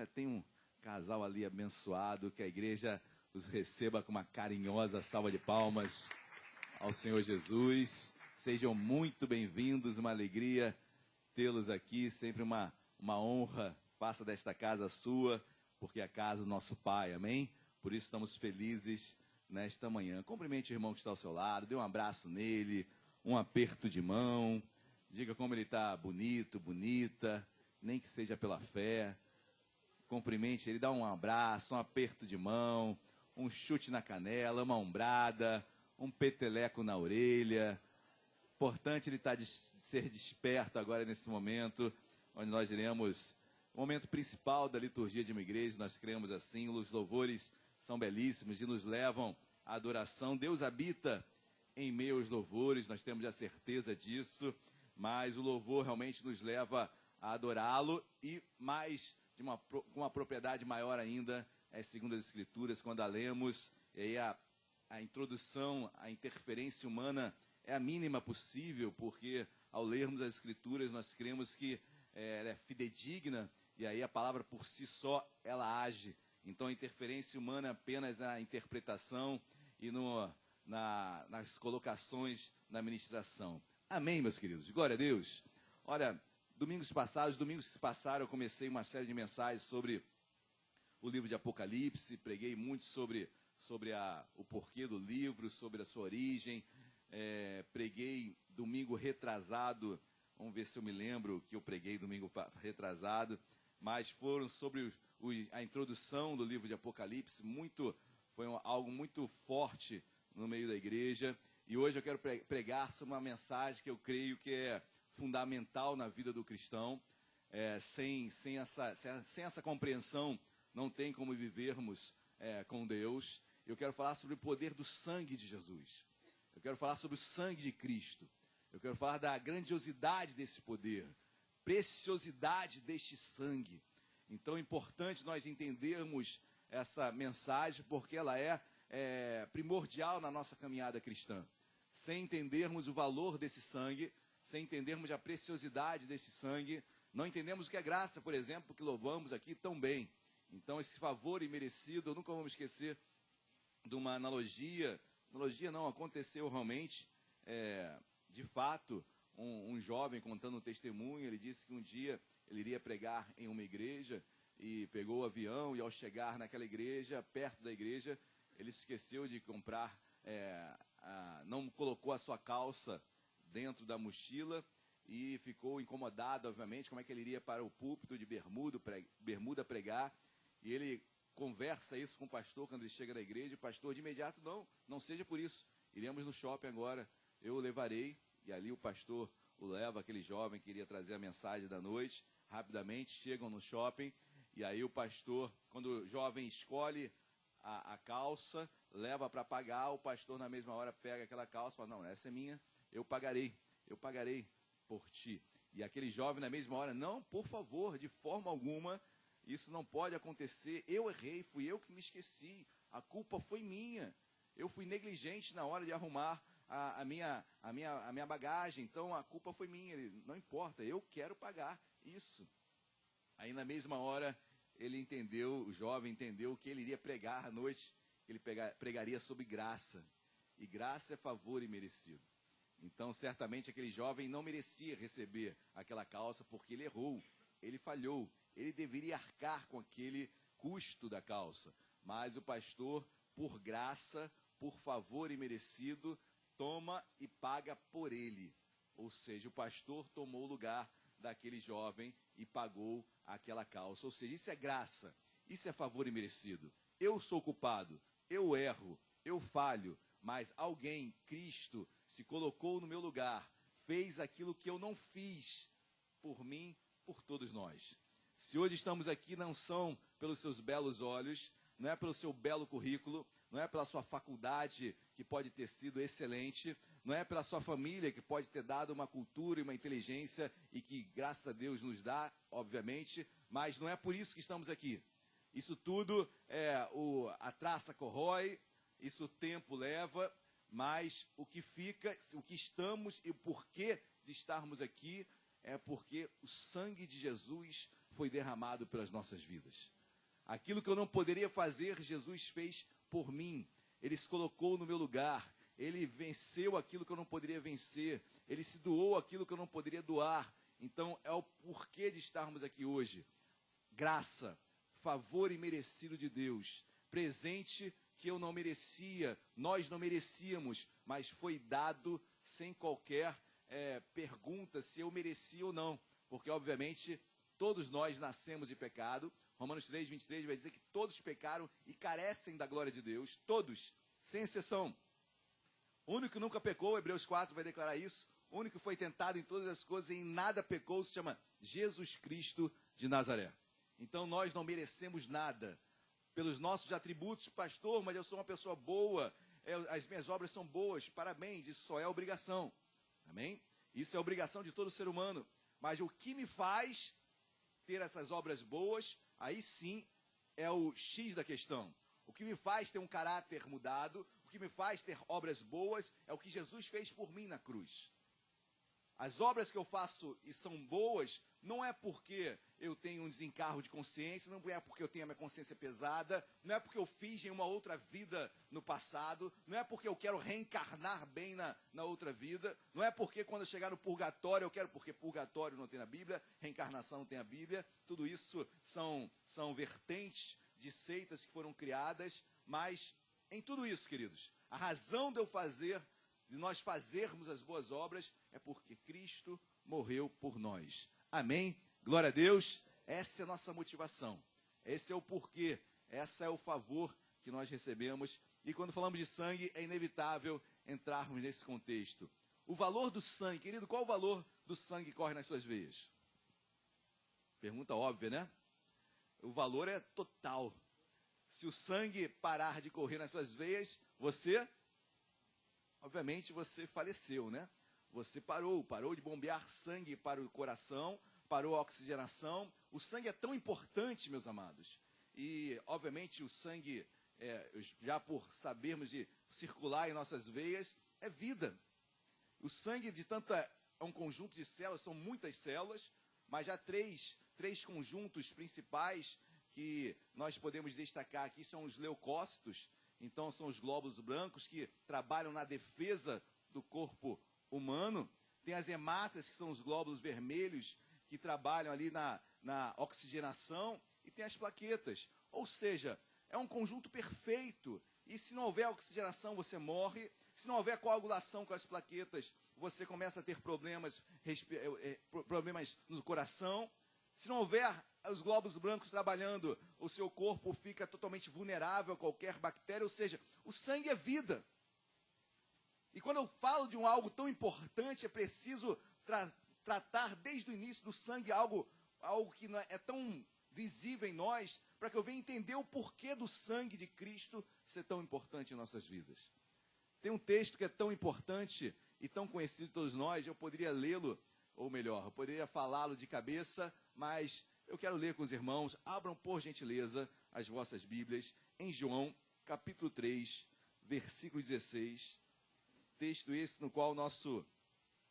Olha, tem um casal ali abençoado, que a igreja os receba com uma carinhosa salva de palmas ao Senhor Jesus. Sejam muito bem-vindos, uma alegria tê-los aqui, sempre uma honra. Faça desta casa sua, porque é a casa do nosso Pai, amém? Por isso estamos felizes nesta manhã. Cumprimente o irmão que está ao seu lado, dê um abraço nele, um aperto de mão, diga como ele está bonito, bonita, nem que seja pela fé. Cumprimente ele, dá um abraço, um aperto de mão, um chute na canela, uma ombrada, um peteleco na orelha. Importante ele ser desperto agora nesse momento, onde nós iremos, o momento principal da liturgia de uma igreja, nós cremos assim, os louvores são belíssimos e nos levam à adoração. Deus habita em meio aos louvores, nós temos a certeza disso, mas o louvor realmente nos leva a adorá-lo e mais, com uma propriedade maior ainda, segundo as Escrituras, quando a lemos, e aí a introdução, a interferência humana é a mínima possível, porque ao lermos as Escrituras nós cremos que ela é fidedigna, e aí a palavra por si só, ela age. Então a interferência humana é apenas a interpretação e nas colocações na ministração. Amém, meus queridos? Glória a Deus. Olha, domingos que se passaram, eu comecei uma série de mensagens sobre o livro de Apocalipse, preguei muito sobre o porquê do livro, sobre a sua origem, preguei domingo retrasado, vamos ver se eu me lembro que eu preguei domingo retrasado, mas foram sobre a introdução do livro de Apocalipse, foi algo muito forte no meio da igreja, e hoje eu quero pregar sobre uma mensagem que eu creio que é fundamental na vida do cristão. Sem essa compreensão, não tem como vivermos com Deus. Eu quero falar sobre o poder do sangue de Jesus. Eu quero falar sobre o sangue de Cristo. Eu quero falar da grandiosidade desse poder, preciosidade deste sangue. Então é importante nós entendermos essa mensagem, porque ela é primordial na nossa caminhada cristã. Sem entendermos o valor desse sangue, sem entendermos a preciosidade desse sangue, não entendemos o que é graça, por exemplo, que louvamos aqui tão bem. Então esse favor imerecido, eu nunca vou me esquecer de uma analogia não, aconteceu realmente, de fato, um jovem contando um testemunho. Ele disse que um dia ele iria pregar em uma igreja e pegou o avião, e ao chegar naquela igreja, perto da igreja, ele se esqueceu de comprar, não colocou a sua calça dentro da mochila e ficou incomodado, obviamente, como é que ele iria para o púlpito de bermuda pregar, e ele conversa isso com o pastor quando ele chega na igreja. O pastor de imediato, não seja por isso, iremos no shopping agora, eu o levarei. E ali o pastor o leva, aquele jovem que iria trazer a mensagem da noite, rapidamente chegam no shopping, e aí o pastor, quando o jovem escolhe a calça, leva para pagar, o pastor na mesma hora pega aquela calça e fala, não, essa é minha, eu pagarei por ti. E aquele jovem na mesma hora, não, por favor, de forma alguma, isso não pode acontecer, eu errei, fui eu que me esqueci, a culpa foi minha, eu fui negligente na hora de arrumar a minha bagagem, então a culpa foi minha. Ele, não importa, eu quero pagar isso. Aí na mesma hora o jovem entendeu que ele iria pregar à noite, que ele pregaria sobre graça, e graça é favor imerecido. Então certamente aquele jovem não merecia receber aquela calça, porque ele errou, ele falhou, ele deveria arcar com aquele custo da calça, mas o pastor, por graça, por favor imerecido, toma e paga por ele. Ou seja, o pastor tomou o lugar daquele jovem e pagou aquela calça. Ou seja, isso é graça, isso é favor imerecido. Eu sou culpado, eu erro, eu falho, mas alguém, Cristo, se colocou no meu lugar, fez aquilo que eu não fiz por mim, por todos nós. Se hoje estamos aqui, não são pelos seus belos olhos, não é pelo seu belo currículo, não é pela sua faculdade, que pode ter sido excelente, não é pela sua família, que pode ter dado uma cultura e uma inteligência, e que, graças a Deus, nos dá, obviamente, mas não é por isso que estamos aqui. Isso tudo, a traça corrói, isso o tempo leva, mas o que fica, o que estamos e o porquê de estarmos aqui, é porque o sangue de Jesus foi derramado pelas nossas vidas. Aquilo que eu não poderia fazer, Jesus fez por mim. Ele se colocou no meu lugar. Ele venceu aquilo que eu não poderia vencer. Ele se doou aquilo que eu não poderia doar. Então, é o porquê de estarmos aqui hoje. Graça, favor imerecido de Deus. Presente que eu não merecia, nós não merecíamos, mas foi dado sem qualquer pergunta se eu merecia ou não. Porque, obviamente, todos nós nascemos de pecado. Romanos 3, 23 vai dizer que todos pecaram e carecem da glória de Deus. Todos, sem exceção. O único que nunca pecou, Hebreus 4 vai declarar isso. O único que foi tentado em todas as coisas e em nada pecou se chama Jesus Cristo de Nazaré. Então nós não merecemos nada. Pelos nossos atributos, pastor, mas eu sou uma pessoa boa, as minhas obras são boas, parabéns, isso só é obrigação. Amém? Isso é obrigação de todo ser humano. Mas o que me faz ter essas obras boas, aí sim é o X da questão. O que me faz ter um caráter mudado, o que me faz ter obras boas, é o que Jesus fez por mim na cruz. As obras que eu faço e são boas, não é porque eu tenho um desencargo de consciência, não é porque eu tenho a minha consciência pesada, não é porque eu fiz em uma outra vida no passado, não é porque eu quero reencarnar bem na outra vida, não é porque quando eu chegar no purgatório eu quero, porque purgatório não tem na Bíblia, reencarnação não tem na Bíblia, tudo isso são vertentes de seitas que foram criadas, mas em tudo isso, queridos, a razão de nós fazermos as boas obras é porque Cristo morreu por nós. Amém? Glória a Deus. Essa é a nossa motivação. Esse é o porquê. Esse é o favor que nós recebemos. E quando falamos de sangue, é inevitável entrarmos nesse contexto. O valor do sangue, querido, qual o valor do sangue que corre nas suas veias? Pergunta óbvia, né? O valor é total. Se o sangue parar de correr nas suas veias, obviamente você faleceu, né? Você parou de bombear sangue para o coração, parou a oxigenação. O sangue é tão importante, meus amados. E, obviamente, o sangue, já por sabermos de circular em nossas veias, é vida. O sangue é um conjunto de células, são muitas células, mas já três conjuntos principais que nós podemos destacar aqui são os leucócitos. Então, são os glóbulos brancos que trabalham na defesa do corpo humano. Tem as hemácias, que são os glóbulos vermelhos, que trabalham ali na oxigenação. E tem as plaquetas. Ou seja, é um conjunto perfeito. E se não houver oxigenação, você morre. Se não houver coagulação com as plaquetas, você começa a ter problemas no coração. Se não houver os glóbulos brancos trabalhando, o seu corpo fica totalmente vulnerável a qualquer bactéria, ou seja, o sangue é vida. E quando eu falo de algo tão importante, é preciso tratar desde o início do sangue algo que não é tão visível em nós, para que eu venha entender o porquê do sangue de Cristo ser tão importante em nossas vidas. Tem um texto que é tão importante e tão conhecido de todos nós, eu poderia lê-lo, ou melhor, eu poderia falá-lo de cabeça, mas eu quero ler com os irmãos. Abram, por gentileza, as vossas Bíblias em João, capítulo 3, versículo 16. Texto esse no qual o nosso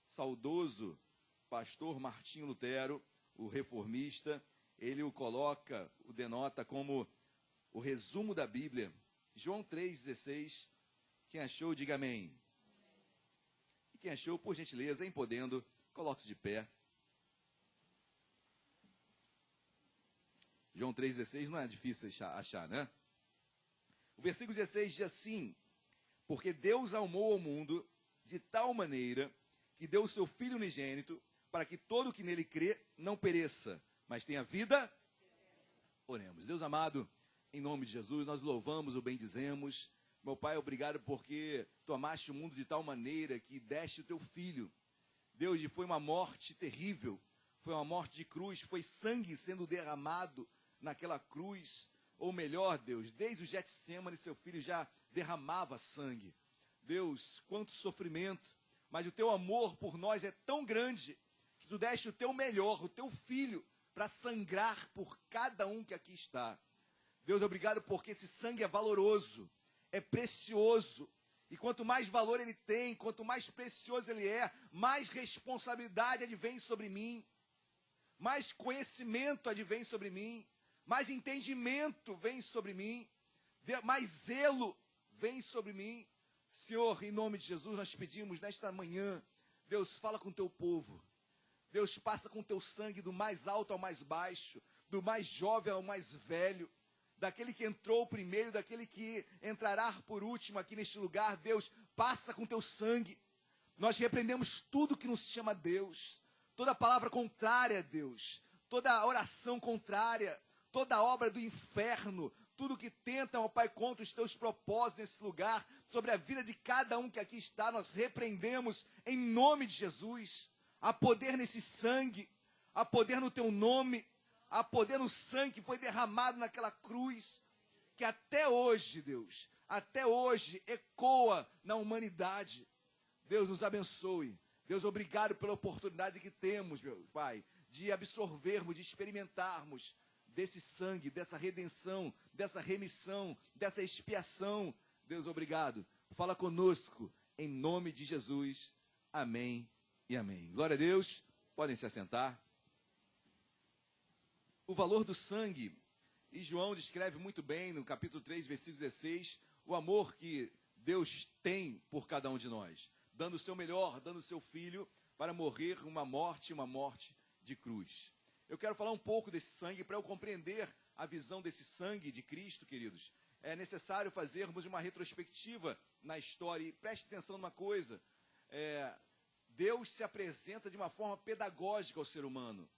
saudoso pastor Martinho Lutero, o reformista, ele o denota como o resumo da Bíblia. João 3,16. Quem achou, diga amém. E quem achou, por gentileza, em podendo, coloque-se de pé. João 3,16 não é difícil achar, né? O versículo 16 diz assim: porque Deus amou ao mundo de tal maneira que deu o seu Filho unigênito, para que todo o que nele crê não pereça, mas tenha vida. Oremos. Deus amado, em nome de Jesus, nós louvamos, o bendizemos. Meu Pai, obrigado porque tu amaste o mundo de tal maneira que deste o teu Filho. Deus, foi uma morte terrível, foi uma morte de cruz, foi sangue sendo derramado naquela cruz. Ou melhor, Deus, desde o Getsêmani, seu Filho já derramava sangue. Deus, quanto sofrimento, mas o teu amor por nós é tão grande, que tu deste o teu melhor, o teu Filho, para sangrar por cada um que aqui está. Deus, obrigado porque esse sangue é valoroso, é precioso, e quanto mais valor ele tem, quanto mais precioso ele é, mais responsabilidade advém sobre mim. mais conhecimento advém sobre mim, mais entendimento vem sobre mim, mais zelo vem sobre mim. Senhor, em nome de Jesus, nós pedimos nesta manhã, Deus, fala com o teu povo. Deus, passa com o teu sangue do mais alto ao mais baixo, do mais jovem ao mais velho, daquele que entrou primeiro, daquele que entrará por último aqui neste lugar. Deus, passa com o teu sangue. Nós repreendemos tudo que nos chama Deus, toda palavra contrária a Deus, toda oração contrária, toda obra do inferno, tudo que tenta, ó Pai, contra os teus propósitos nesse lugar, sobre a vida de cada um que aqui está, nós repreendemos em nome de Jesus. Há poder nesse sangue, há poder no teu nome, há poder no sangue que foi derramado naquela cruz, que até hoje, Deus, até hoje ecoa na humanidade. Deus, nos abençoe. Deus, obrigado pela oportunidade que temos, meu Pai, de absorvermos, de experimentarmos desse sangue, dessa redenção, dessa remissão, dessa expiação. Deus, obrigado. Fala conosco, em nome de Jesus. Amém e amém. Glória a Deus. Podem se assentar. O valor do sangue, e João descreve muito bem no capítulo 3, versículo 16, o amor que Deus tem por cada um de nós, dando o seu melhor, dando o seu filho para morrer uma morte de cruz. Eu quero falar um pouco desse sangue. Para eu compreender a visão desse sangue de Cristo, queridos, é necessário fazermos uma retrospectiva na história. E preste atenção numa coisa, Deus se apresenta de uma forma pedagógica ao ser humano.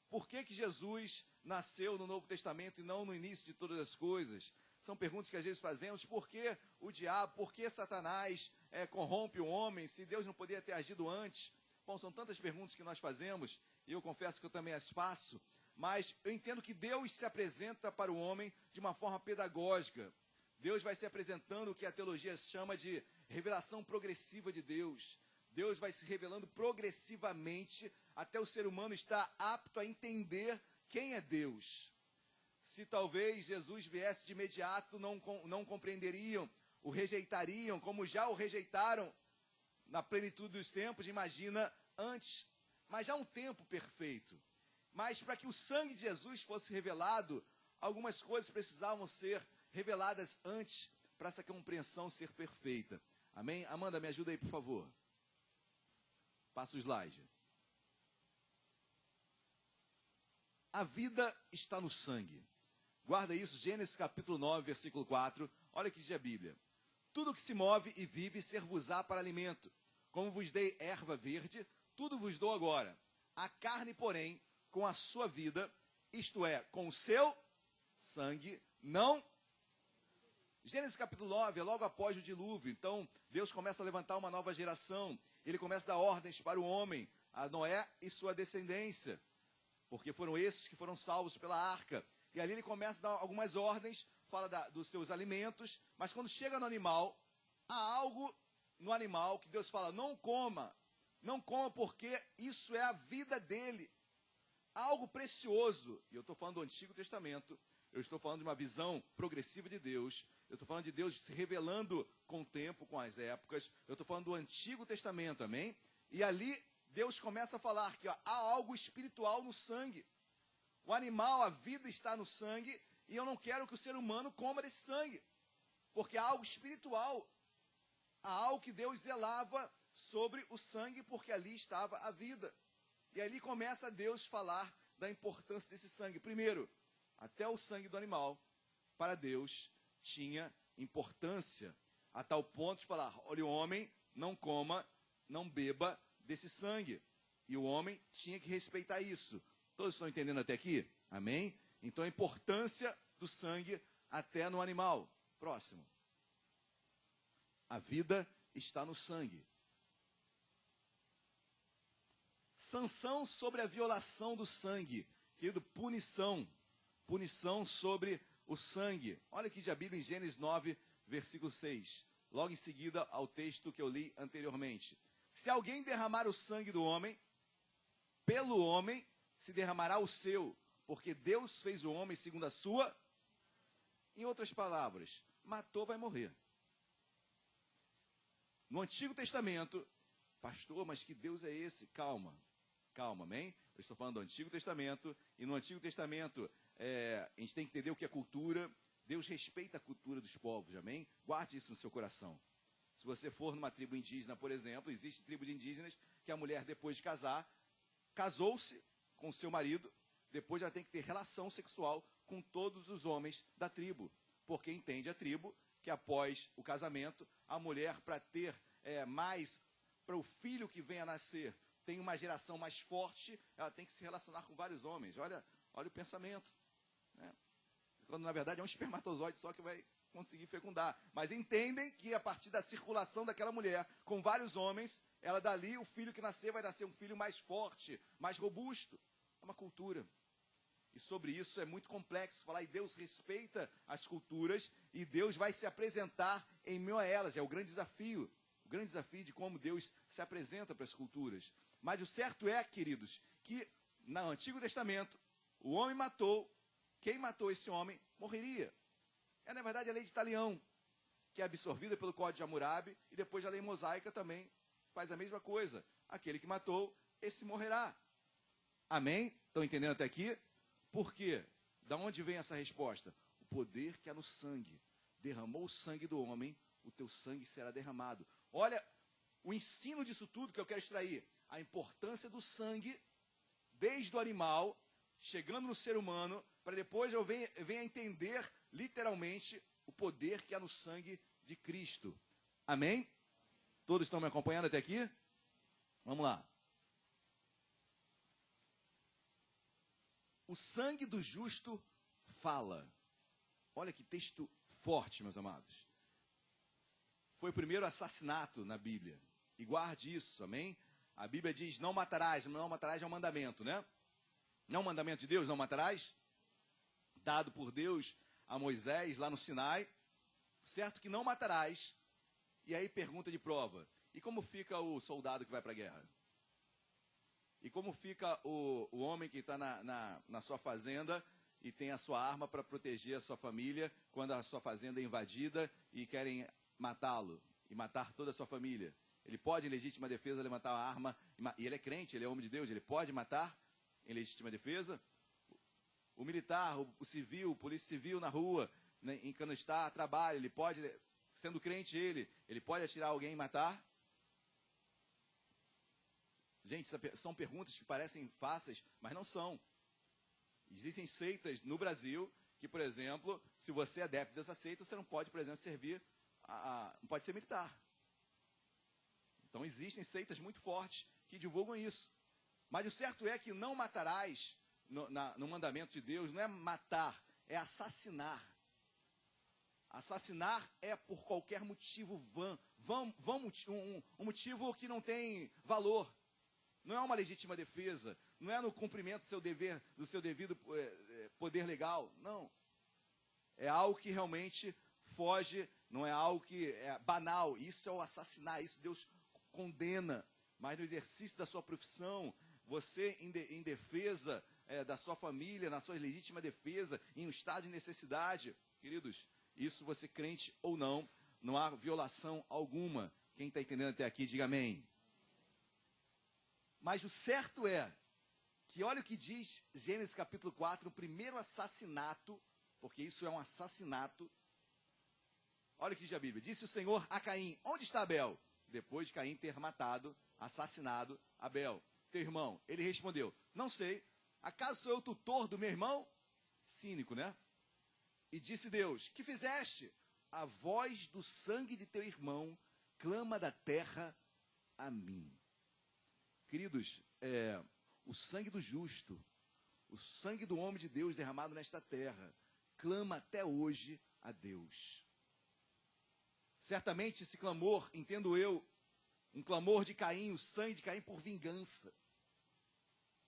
Por que Jesus nasceu no Novo Testamento e não no início de todas as coisas? São perguntas que às vezes fazemos. Por que o diabo, por que Satanás corrompe o homem, se Deus não poderia ter agido antes? Bom, são tantas perguntas que nós fazemos, e eu confesso que eu também as faço, mas eu entendo que Deus se apresenta para o homem de uma forma pedagógica. Deus vai se apresentando o que a teologia chama de revelação progressiva de Deus. Deus vai se revelando progressivamente até o ser humano estar apto a entender quem é Deus. Se talvez Jesus viesse de imediato, não compreenderiam, o rejeitariam, como já o rejeitaram na plenitude dos tempos, imagina antes. Mas já um tempo perfeito. Mas para que o sangue de Jesus fosse revelado, algumas coisas precisavam ser reveladas antes, para essa compreensão ser perfeita. Amém? Amanda, me ajuda aí, por favor. Passa o slide. A vida está no sangue. Guarda isso, Gênesis capítulo 9, versículo 4. Olha o que diz a Bíblia. Tudo que se move e vive ser-vos-á para alimento. Como vos dei erva verde, tudo vos dou agora. A carne, porém, com a sua vida, isto é, com o seu sangue, não. Gênesis capítulo 9 é logo após o dilúvio. Então, Deus começa a levantar uma nova geração. Ele começa a dar ordens para o homem, a Noé e sua descendência, porque foram esses que foram salvos pela arca. E ali ele começa a dar algumas ordens, fala dos seus alimentos, mas quando chega no animal, há algo no animal que Deus fala, não coma porque isso é a vida dele. Há algo precioso, e eu estou falando do Antigo Testamento, eu estou falando de uma visão progressiva de Deus, eu estou falando de Deus se revelando com o tempo, com as épocas, eu estou falando do Antigo Testamento, amém? E ali Deus começa a falar que há algo espiritual no sangue. O animal, a vida está no sangue, e eu não quero que o ser humano coma desse sangue, porque há algo espiritual, há algo que Deus zelava sobre o sangue, porque ali estava a vida. E ali começa Deus a falar da importância desse sangue. Primeiro, até o sangue do animal, para Deus, tinha importância, a tal ponto de falar, olha, o homem não coma, não beba desse sangue. E o homem tinha que respeitar isso. Todos estão entendendo até aqui? Amém? Então a importância do sangue até no animal. Próximo. A vida está no sangue. Sanção sobre a violação do sangue. Querido, punição sobre o sangue. Olha aqui de a Bíblia em Gênesis 9, versículo 6. Logo em seguida ao texto que eu li anteriormente. Se alguém derramar o sangue do homem, pelo homem se derramará o seu, porque Deus fez o homem segundo a sua. Em outras palavras, matou, vai morrer. No Antigo Testamento, pastor, mas que Deus é esse? Calma, amém? Eu estou falando do Antigo Testamento, e no Antigo Testamento a gente tem que entender o que é cultura. Deus respeita a cultura dos povos, amém? Guarde isso no seu coração. Se você for numa tribo indígena, por exemplo, existe tribo de indígenas que a mulher, depois de casar, casou-se com o seu marido, depois ela tem que ter relação sexual com todos os homens da tribo, porque entende a tribo que após o casamento, a mulher, para ter para o filho que venha a nascer, tem uma geração mais forte, ela tem que se relacionar com vários homens. Olha o pensamento, né? Quando na verdade é um espermatozoide só que vai conseguir fecundar. Mas entendem que a partir da circulação daquela mulher com vários homens, ela dali, o filho que nascer, vai nascer um filho mais forte, mais robusto. É uma cultura. E sobre isso é muito complexo falar, e Deus respeita as culturas, e Deus vai se apresentar em meio a elas. É o grande desafio de como Deus se apresenta para as culturas. Mas o certo é, queridos, que no Antigo Testamento, o homem matou, quem matou esse homem morreria. É, na verdade, a lei de Talião, que é absorvida pelo Código de Hammurabi, e depois a lei mosaica também faz a mesma coisa. Aquele que matou, esse morrerá. Amém? Estão entendendo até aqui? Por quê? Da onde vem essa resposta? O poder que há no sangue. Derramou o sangue do homem, o teu sangue será derramado. Olha, o ensino disso tudo que eu quero extrair. A importância do sangue, desde o animal, chegando no ser humano, para depois eu venha entender, literalmente, o poder que há no sangue de Cristo. Amém? Todos estão me acompanhando até aqui? Vamos lá. O sangue do justo fala. Olha que texto forte, meus amados. Foi o primeiro assassinato na Bíblia. E guarde isso, amém? A Bíblia diz, não matarás. Não matarás é um mandamento, né? Não é um mandamento de Deus, não matarás. Dado por Deus a Moisés lá no Sinai. Certo que não matarás. E aí pergunta de prova. E como fica o soldado que vai para a guerra? E como fica o homem que está na sua fazenda e tem a sua arma para proteger a sua família quando a sua fazenda é invadida e querem matá-lo e matar toda a sua família? Ele pode, em legítima defesa, levantar a arma, e ele é crente, ele é homem de Deus, ele pode matar em legítima defesa? O militar, o civil, o polícia civil na rua, né, em Canistá, trabalho, ele pode, sendo crente ele pode atirar alguém e matar? Gente, são perguntas que parecem fáceis, mas não são. Existem seitas no Brasil que, por exemplo, se você é adepto dessa seita, você não pode, por exemplo, servir, não pode ser militar. Então existem seitas muito fortes que divulgam isso. Mas o certo é que não matarás, no mandamento de Deus, não é matar, é assassinar. Assassinar é por qualquer motivo um motivo que não tem valor. Não é uma legítima defesa, não é no cumprimento do seu devido poder legal, não. É algo que realmente foge, não é algo que é banal. Isso é o assassinar, isso Deus condena. Mas no exercício da sua profissão, você em defesa da sua família, na sua legítima defesa, em um estado de necessidade, queridos, isso você crente ou não, não há violação alguma. Quem está entendendo até aqui, diga amém. Mas o certo é que olha o que diz Gênesis capítulo 4, o primeiro assassinato, porque isso é um assassinato. Olha o que diz a Bíblia. Disse o Senhor a Caim, onde está Abel? Depois de Caim ter assassinado Abel, teu irmão. Ele respondeu, não sei, acaso sou eu tutor do meu irmão? Cínico, né? E disse Deus, que fizeste? A voz do sangue de teu irmão clama da terra a mim. Queridos, o sangue do justo, o sangue do homem de Deus derramado nesta terra, clama até hoje a Deus. Certamente esse clamor, entendo eu, um clamor de Caim, o sangue de Caim por vingança.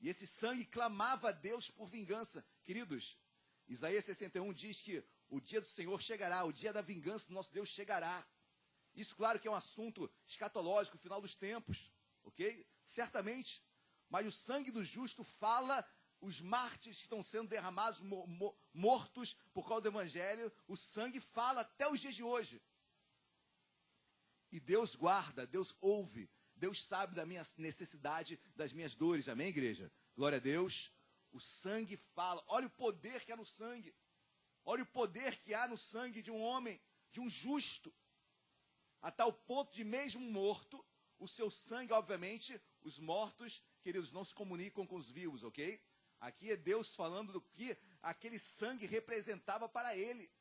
E esse sangue clamava a Deus por vingança. Queridos, Isaías 61 diz que o dia do Senhor chegará, o dia da vingança do nosso Deus chegará. Isso, claro, que é um assunto escatológico, final dos tempos, ok? Certamente, mas o sangue do justo fala, os mártires que estão sendo derramados, mortos por causa do Evangelho, o sangue fala até os dias de hoje. E Deus guarda, Deus ouve, Deus sabe da minha necessidade, das minhas dores, amém, igreja? Glória a Deus. O sangue fala. Olha o poder que há no sangue. Olha o poder que há no sangue de um homem, de um justo. A tal ponto de mesmo morto, o seu sangue, obviamente, os mortos, queridos, não se comunicam com os vivos, ok? Aqui é Deus falando do que aquele sangue representava para ele.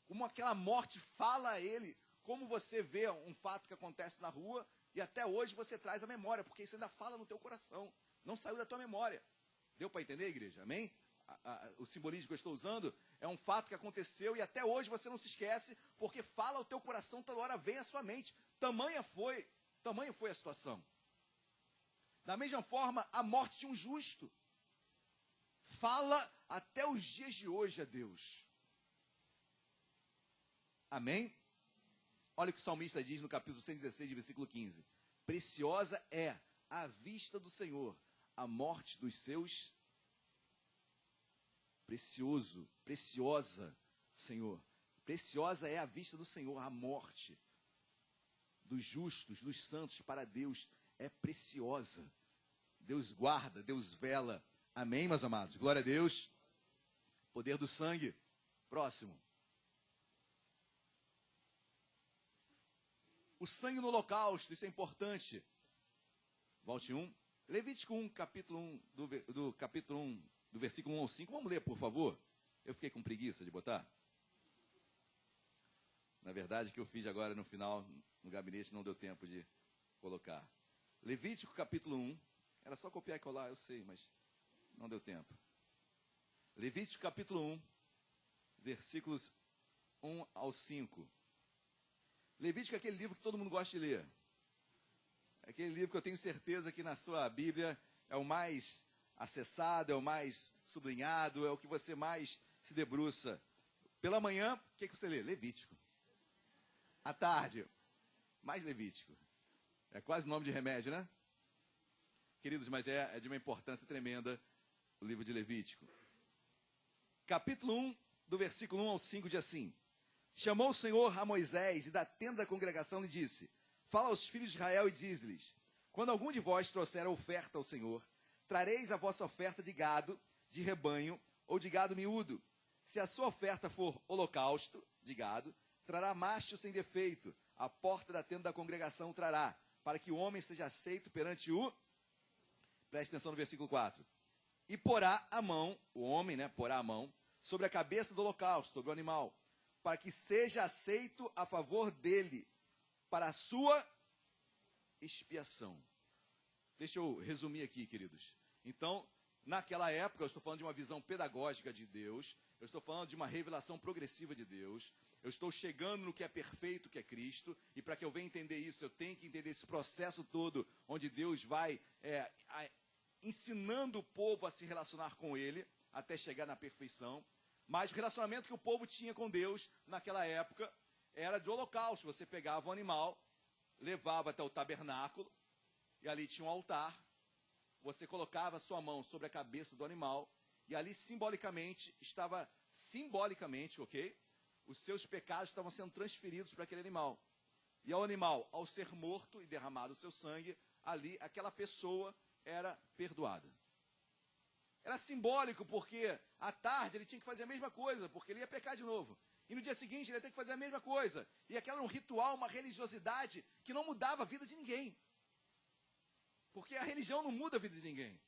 Como aquela morte fala a ele. Como você vê um fato que acontece na rua e até hoje você traz a memória, porque isso ainda fala no teu coração. Não saiu da tua memória. Deu para entender, igreja? Amém? O simbolismo que eu estou usando é um fato que aconteceu e até hoje você não se esquece, porque fala ao teu coração, toda hora vem à sua mente. Tamanha foi a situação. Da mesma forma, a morte de um justo fala até os dias de hoje a Deus. Amém? Olha o que o salmista diz no capítulo 116, versículo 15. Preciosa é à vista do Senhor a morte dos seus. Preciosa, Senhor. Preciosa é à vista do Senhor a morte dos justos, dos santos, para Deus é preciosa. Deus guarda, Deus vela. Amém, meus amados? Glória a Deus. Poder do sangue. Próximo. O sangue no holocausto, isso é importante. Volte 1. Levítico 1, capítulo 1, do capítulo 1, do versículo 1 ao 5. Vamos ler, por favor. Eu fiquei com preguiça de botar. Na verdade, o que eu fiz agora no final, no gabinete, não deu tempo de colocar. Levítico capítulo 1. Era só copiar e colar, eu sei, mas não deu tempo. Levítico capítulo 1, versículos 1 ao 5. Levítico é aquele livro que todo mundo gosta de ler. É aquele livro que eu tenho certeza que na sua Bíblia é o mais acessado, é o mais sublinhado, é o que você mais se debruça. Pela manhã, o que você lê? Levítico. À tarde, mais Levítico. É quase nome de remédio, né? Queridos, mas é de uma importância tremenda o livro de Levítico. Capítulo 1, do versículo 1 ao 5, diz assim: Chamou o Senhor a Moisés e da tenda da congregação lhe disse: Fala aos filhos de Israel e diz-lhes: Quando algum de vós trouxer a oferta ao Senhor, trareis a vossa oferta de gado, de rebanho ou de gado miúdo. Se a sua oferta for holocausto de gado, trará macho sem defeito. A porta da tenda da congregação trará, para que o homem seja aceito perante o... Preste atenção no versículo 4. E porá a mão, o homem, porá a mão, sobre a cabeça do holocausto, sobre o animal, para que seja aceito a favor dele, para a sua expiação. Deixa eu resumir aqui, queridos. Então, naquela época, eu estou falando de uma visão pedagógica de Deus, eu estou falando de uma revelação progressiva de Deus, eu estou chegando no que é perfeito, que é Cristo, e para que eu venha entender isso, eu tenho que entender esse processo todo, onde Deus vai ensinando o povo a se relacionar com Ele, até chegar na perfeição. Mas o relacionamento que o povo tinha com Deus, naquela época, era de holocausto. Você pegava um animal, levava até o tabernáculo, e ali tinha um altar, você colocava a sua mão sobre a cabeça do animal, e ali simbolicamente, ok? Os seus pecados estavam sendo transferidos para aquele animal. E ao animal, ao ser morto e derramado o seu sangue, ali aquela pessoa era perdoada. Era simbólico, porque à tarde ele tinha que fazer a mesma coisa, porque ele ia pecar de novo. E no dia seguinte ele ia ter que fazer a mesma coisa. E aquela era um ritual, uma religiosidade que não mudava a vida de ninguém. Porque a religião não muda a vida de ninguém.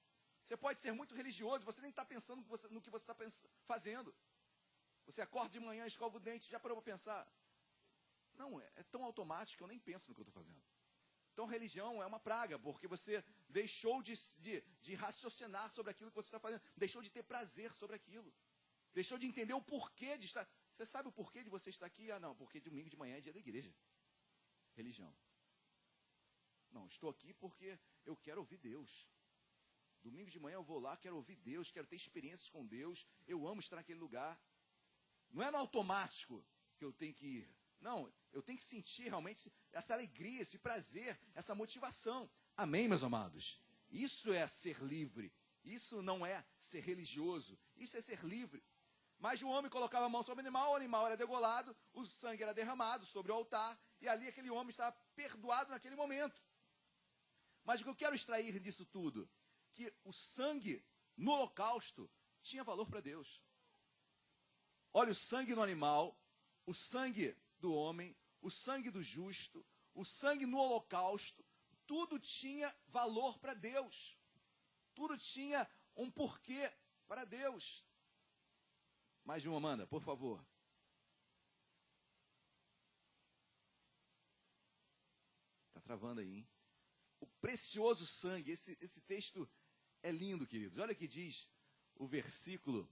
Você pode ser muito religioso, você nem está pensando no que você está fazendo. Você acorda de manhã, escova o dente, já parou para pensar? Não, é tão automático que eu nem penso no que eu estou fazendo. Então, religião é uma praga, porque você deixou de raciocinar sobre aquilo que você está fazendo, deixou de ter prazer sobre aquilo, deixou de entender o porquê de estar... Você sabe o porquê de você estar aqui? Ah, não, porque domingo de manhã é dia da igreja. Religião. Não, estou aqui porque eu quero ouvir Deus. Domingo de manhã eu vou lá, quero ouvir Deus, quero ter experiências com Deus, eu amo estar naquele lugar. Não é no automático que eu tenho que ir. Não, eu tenho que sentir realmente essa alegria, esse prazer, essa motivação. Amém, meus amados? Isso é ser livre. Isso não é ser religioso. Isso é ser livre. Mas o homem colocava a mão sobre o animal era degolado, o sangue era derramado sobre o altar, e ali aquele homem estava perdoado naquele momento. Mas o que eu quero extrair disso tudo que o sangue no holocausto tinha valor para Deus. Olha, o sangue no animal, o sangue do homem, o sangue do justo, o sangue no holocausto, tudo tinha valor para Deus. Tudo tinha um porquê para Deus. Mais uma, Amanda, por favor. Está travando aí, hein? O precioso sangue, esse texto é lindo, queridos. Olha o que diz o versículo.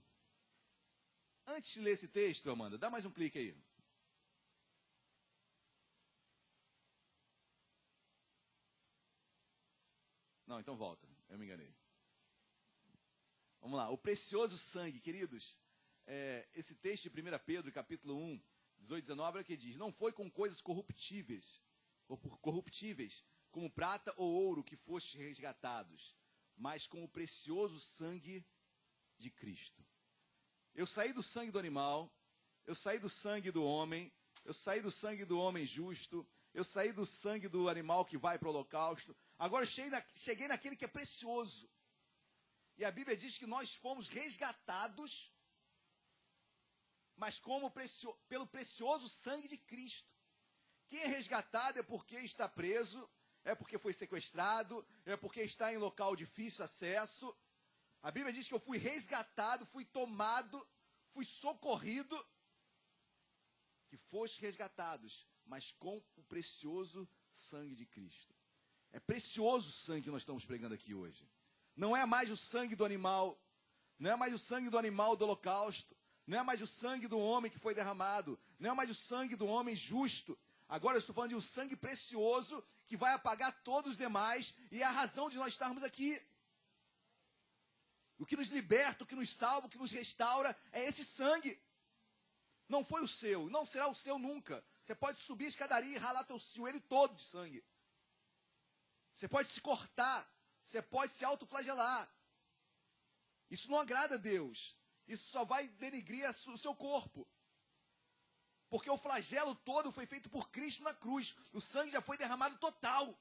Antes de ler esse texto, Amanda, dá mais um clique aí. Não, então volta. Eu me enganei. Vamos lá. O precioso sangue, queridos. Esse texto de 1 Pedro, capítulo 1, 18 e 19, é o que diz. Não foi com coisas corruptíveis, como prata ou ouro que fostes resgatados, mas com o precioso sangue de Cristo. Eu saí do sangue do animal, eu saí do sangue do homem, eu saí do sangue do homem justo, eu saí do sangue do animal que vai para o holocausto, agora cheguei naquele que é precioso. E a Bíblia diz que nós fomos resgatados, mas pelo precioso sangue de Cristo. Quem é resgatado é porque está preso, é porque foi sequestrado, é porque está em local de difícil acesso. A Bíblia diz que eu fui resgatado, fui tomado, fui socorrido, que foste resgatados, mas com o precioso sangue de Cristo. É precioso o sangue que nós estamos pregando aqui hoje. Não é mais o sangue do animal, não é mais o sangue do animal do holocausto, não é mais o sangue do homem que foi derramado, não é mais o sangue do homem justo. Agora eu estou falando de um sangue precioso que vai apagar todos os demais e é a razão de nós estarmos aqui. O que nos liberta, o que nos salva, o que nos restaura é esse sangue. Não foi o seu, não será o seu nunca. Você pode subir a escadaria e ralar teu joelho todo de sangue. Você pode se cortar, você pode se autoflagelar. Isso não agrada a Deus. Isso só vai denigrir o seu corpo. Porque o flagelo todo foi feito por Cristo na cruz. O sangue já foi derramado total.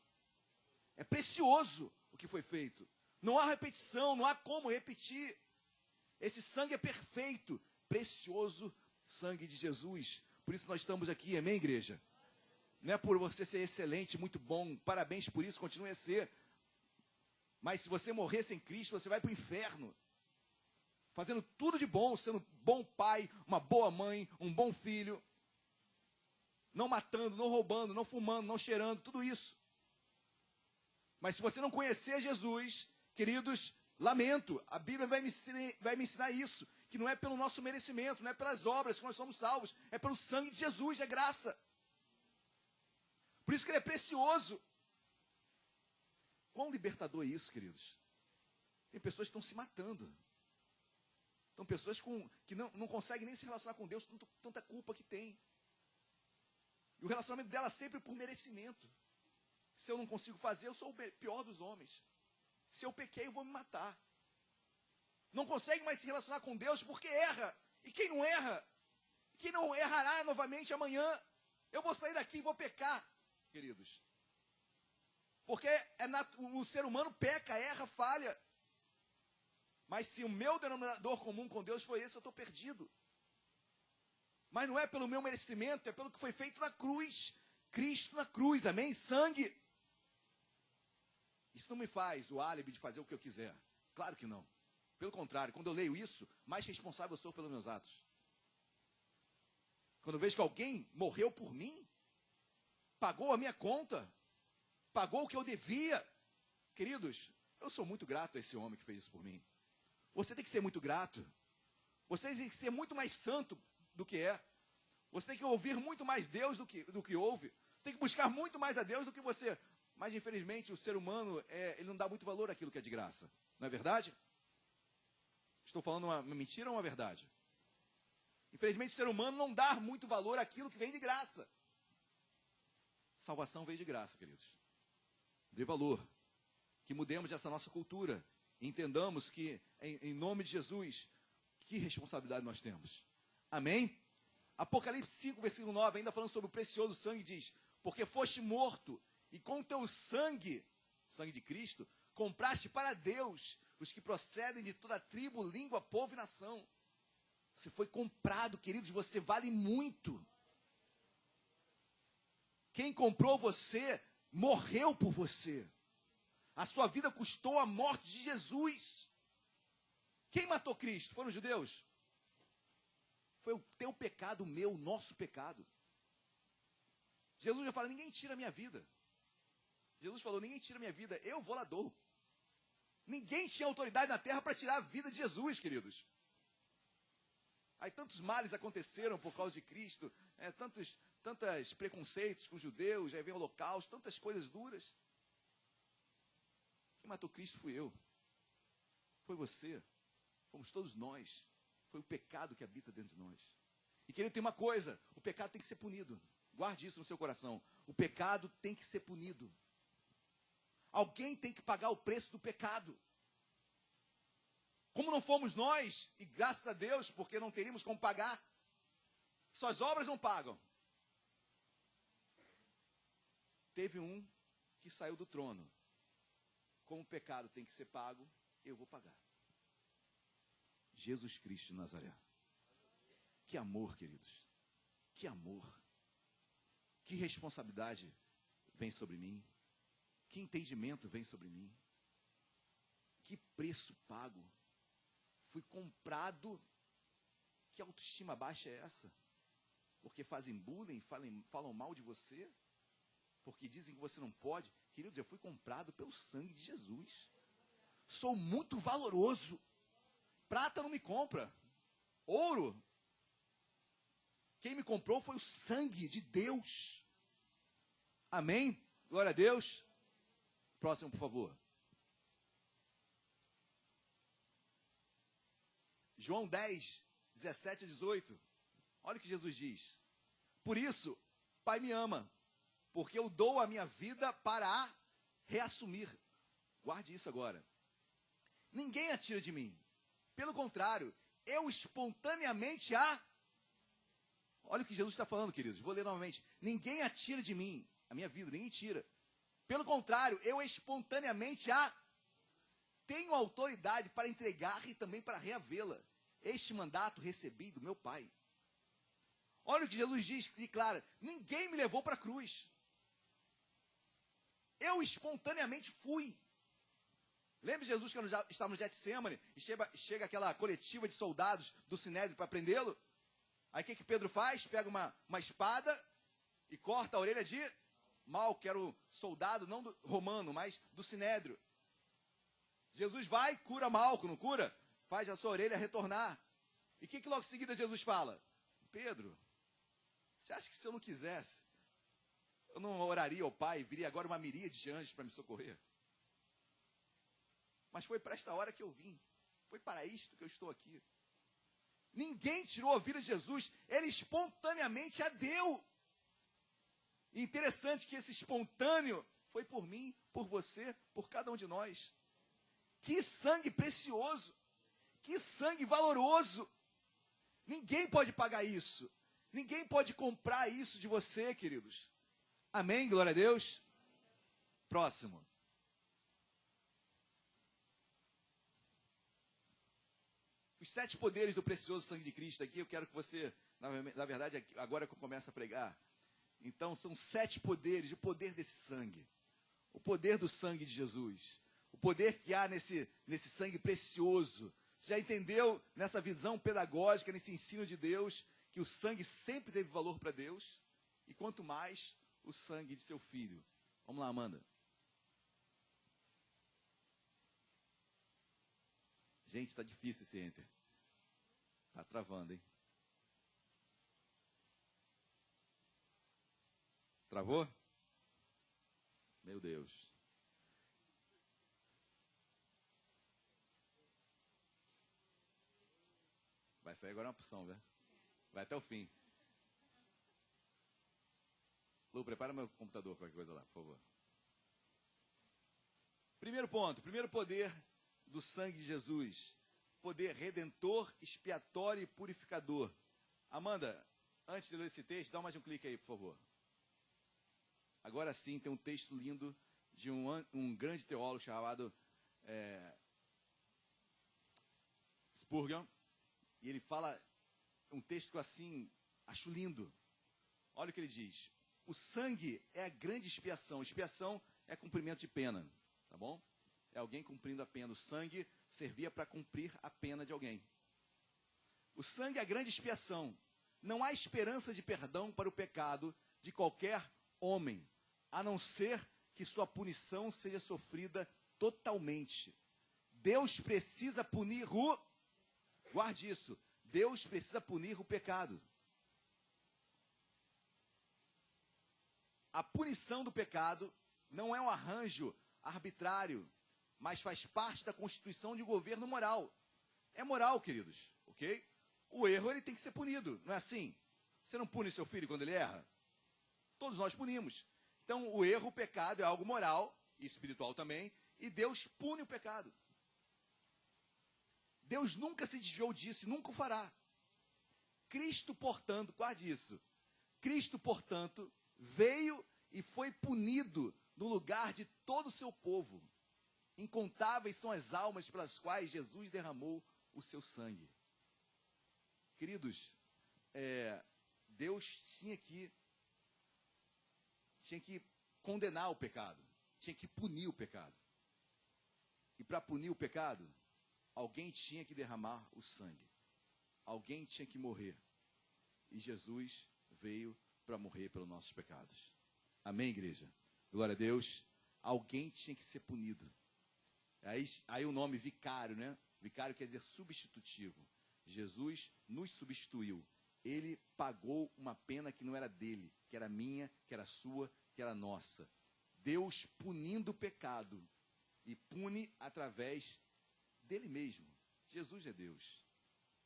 É precioso o que foi feito. Não há repetição, não há como repetir. Esse sangue é perfeito, precioso sangue de Jesus. Por isso nós estamos aqui, amém, igreja? Não é por você ser excelente, muito bom, parabéns por isso, continue a ser. Mas se você morrer sem Cristo, você vai para o inferno. Fazendo tudo de bom, sendo um bom pai, uma boa mãe, um bom filho. Não matando, não roubando, não fumando, não cheirando, tudo isso. Mas se você não conhecer Jesus, queridos, lamento, a Bíblia vai me ensinar isso, que não é pelo nosso merecimento, não é pelas obras que nós somos salvos, é pelo sangue de Jesus, é graça. Por isso que ele é precioso. Quão libertador é isso, queridos? Tem pessoas que estão se matando. São pessoas que não conseguem nem se relacionar com Deus, tanta culpa que tem. E o relacionamento dela sempre por merecimento. Se eu não consigo fazer, eu sou o pior dos homens. Se eu pequei, eu vou me matar. Não consegue mais se relacionar com Deus porque erra. E quem não erra? Quem não errará novamente amanhã? Eu vou sair daqui e vou pecar, queridos. Porque o ser humano peca, erra, falha. Mas se o meu denominador comum com Deus foi esse, eu estou perdido. Mas não é pelo meu merecimento, é pelo que foi feito na cruz. Cristo na cruz, amém? Sangue. Isso não me faz o álibi de fazer o que eu quiser. Claro que não. Pelo contrário, quando eu leio isso, mais responsável eu sou pelos meus atos. Quando eu vejo que alguém morreu por mim, pagou a minha conta, pagou o que eu devia. Queridos, eu sou muito grato a esse homem que fez isso por mim. Você tem que ser muito grato. Você tem que ser muito mais santo do que é. Você tem que ouvir muito mais Deus do que ouve. Você tem que buscar muito mais a Deus do que você. Mas, infelizmente, o ser humano, ele não dá muito valor àquilo que é de graça. Não é verdade? Estou falando uma mentira ou uma verdade? Infelizmente, o ser humano não dá muito valor àquilo que vem de graça. Salvação veio de graça, queridos. Dê valor. Que mudemos essa nossa cultura. Entendamos que, em nome de Jesus, que responsabilidade nós temos. Amém? Apocalipse 5, versículo 9, ainda falando sobre o precioso sangue, diz: porque foste morto, e com teu sangue, sangue de Cristo, Compraste para Deus os que procedem de toda tribo, língua, povo e nação. Você foi comprado, queridos, você vale muito. Quem comprou você, morreu por você. A sua vida custou a morte de Jesus. Quem matou Cristo? Foram os judeus? Foi o teu pecado, o meu, o nosso pecado. Jesus já fala, ninguém tira a minha vida. Jesus falou, ninguém tira a minha vida, eu vou lá dou. Ninguém tinha autoridade na terra para tirar a vida de Jesus, queridos. Aí tantos males aconteceram por causa de Cristo, tantos preconceitos com os judeus, aí vem o holocausto, tantas coisas duras. Quem matou Cristo fui eu. Foi você. Fomos todos nós. Foi o pecado que habita dentro de nós. E querido, tem uma coisa, o pecado tem que ser punido. Guarde isso no seu coração. O pecado tem que ser punido. Alguém tem que pagar o preço do pecado. Como não fomos nós, e graças a Deus, porque não teríamos como pagar, suas obras não pagam. Teve um que saiu do trono. Como o pecado tem que ser pago, eu vou pagar. Jesus Cristo de Nazaré. Que amor, queridos. Que amor. Que responsabilidade vem sobre mim. Que entendimento vem sobre mim. Que preço pago. Fui comprado. Que autoestima baixa é essa? Porque fazem bullying, falam mal de você? Porque dizem que você não pode? Queridos, eu fui comprado pelo sangue de Jesus. Sou muito valoroso. Prata não me compra. Ouro. Quem me comprou foi o sangue de Deus. Amém? Glória a Deus. Próximo, por favor. João 10, 17 a 18. Olha o que Jesus diz. Por isso, Pai me ama, porque eu dou a minha vida para a reassumir. Guarde isso agora. Ninguém a tira de mim. Pelo contrário, eu espontaneamente a... Olha o que Jesus está falando, queridos. Vou ler novamente. Ninguém a tira de mim. A minha vida, ninguém tira. Pelo contrário, eu espontaneamente a... Tenho autoridade para entregar e também para reavê-la. Este mandato recebi do meu Pai. Olha o que Jesus diz, declara. Ninguém me levou para a cruz. Eu espontaneamente fui. Lembra de Jesus que estava no Getsemane e chega aquela coletiva de soldados do Sinédrio para prendê-lo? Aí o que Pedro faz? Pega uma espada e corta a orelha de Malco, que era o soldado, não romano, mas do Sinédrio. Jesus vai, cura Malco, não cura? Faz a sua orelha retornar. E o que logo em seguida Jesus fala? Pedro, você acha que se eu não quisesse, eu não oraria ao Pai, viria agora uma miríade de anjos para me socorrer? Mas foi para esta hora que eu vim. Foi para isto que eu estou aqui. Ninguém tirou a vida de Jesus. Ele espontaneamente a deu. E interessante que esse espontâneo foi por mim, por você, por cada um de nós. Que sangue precioso. Que sangue valoroso. Ninguém pode pagar isso. Ninguém pode comprar isso de você, queridos. Amém? Glória a Deus. Próximo. Os 7 poderes do precioso sangue de Cristo aqui, eu quero que você, na verdade, agora que eu começo a pregar. Então, são 7 poderes, o poder desse sangue. O poder do sangue de Jesus. O poder que há nesse sangue precioso. Você já entendeu nessa visão pedagógica, nesse ensino de Deus, que o sangue sempre teve valor para Deus? E quanto mais o sangue de seu filho. Vamos lá, Amanda. Gente, está difícil esse enter. Está travando, hein? Travou? Meu Deus. Vai sair agora uma opção, né? Vai até o fim. Lu, prepara meu computador, qualquer coisa lá, por favor. Primeiro ponto, primeiro poder do sangue de Jesus. Poder redentor, expiatório e purificador. Amanda, antes de ler esse texto, dá mais um clique aí, por favor. Agora sim, tem um texto lindo de um grande teólogo chamado Spurgeon, e ele fala um texto assim, acho lindo. Olha o que ele diz. O sangue é a grande expiação. Expiação é cumprimento de pena, tá bom? É alguém cumprindo a pena. O sangue servia para cumprir a pena de alguém. O sangue é a grande expiação. Não há esperança de perdão para o pecado de qualquer homem, a não ser que sua punição seja sofrida totalmente. Deus precisa punir guarde isso, Deus precisa punir o pecado. A punição do pecado não é um arranjo arbitrário, mas faz parte da constituição de um governo moral. É moral, queridos, ok? O erro, ele tem que ser punido, não é assim? Você não pune seu filho quando ele erra? Todos nós punimos. Então, o erro, o pecado é algo moral e espiritual também, e Deus pune o pecado. Deus nunca se desviou disso e nunca o fará. Cristo, portanto, guarde isso, Cristo, portanto, veio e foi punido no lugar de todo o seu povo. Incontáveis são as almas pelas quais Jesus derramou o seu sangue. Queridos, Deus tinha que condenar o pecado, tinha que punir o pecado. E para punir o pecado, alguém tinha que derramar o sangue. Alguém tinha que morrer. E Jesus veio para morrer pelos nossos pecados. Amém, igreja? Glória a Deus. Alguém tinha que ser punido. Aí o nome vicário, né? Vicário quer dizer substitutivo. Jesus nos substituiu. Ele pagou uma pena que não era dele, que era minha, que era sua, que era nossa. Deus punindo o pecado. E pune através dele mesmo. Jesus é Deus.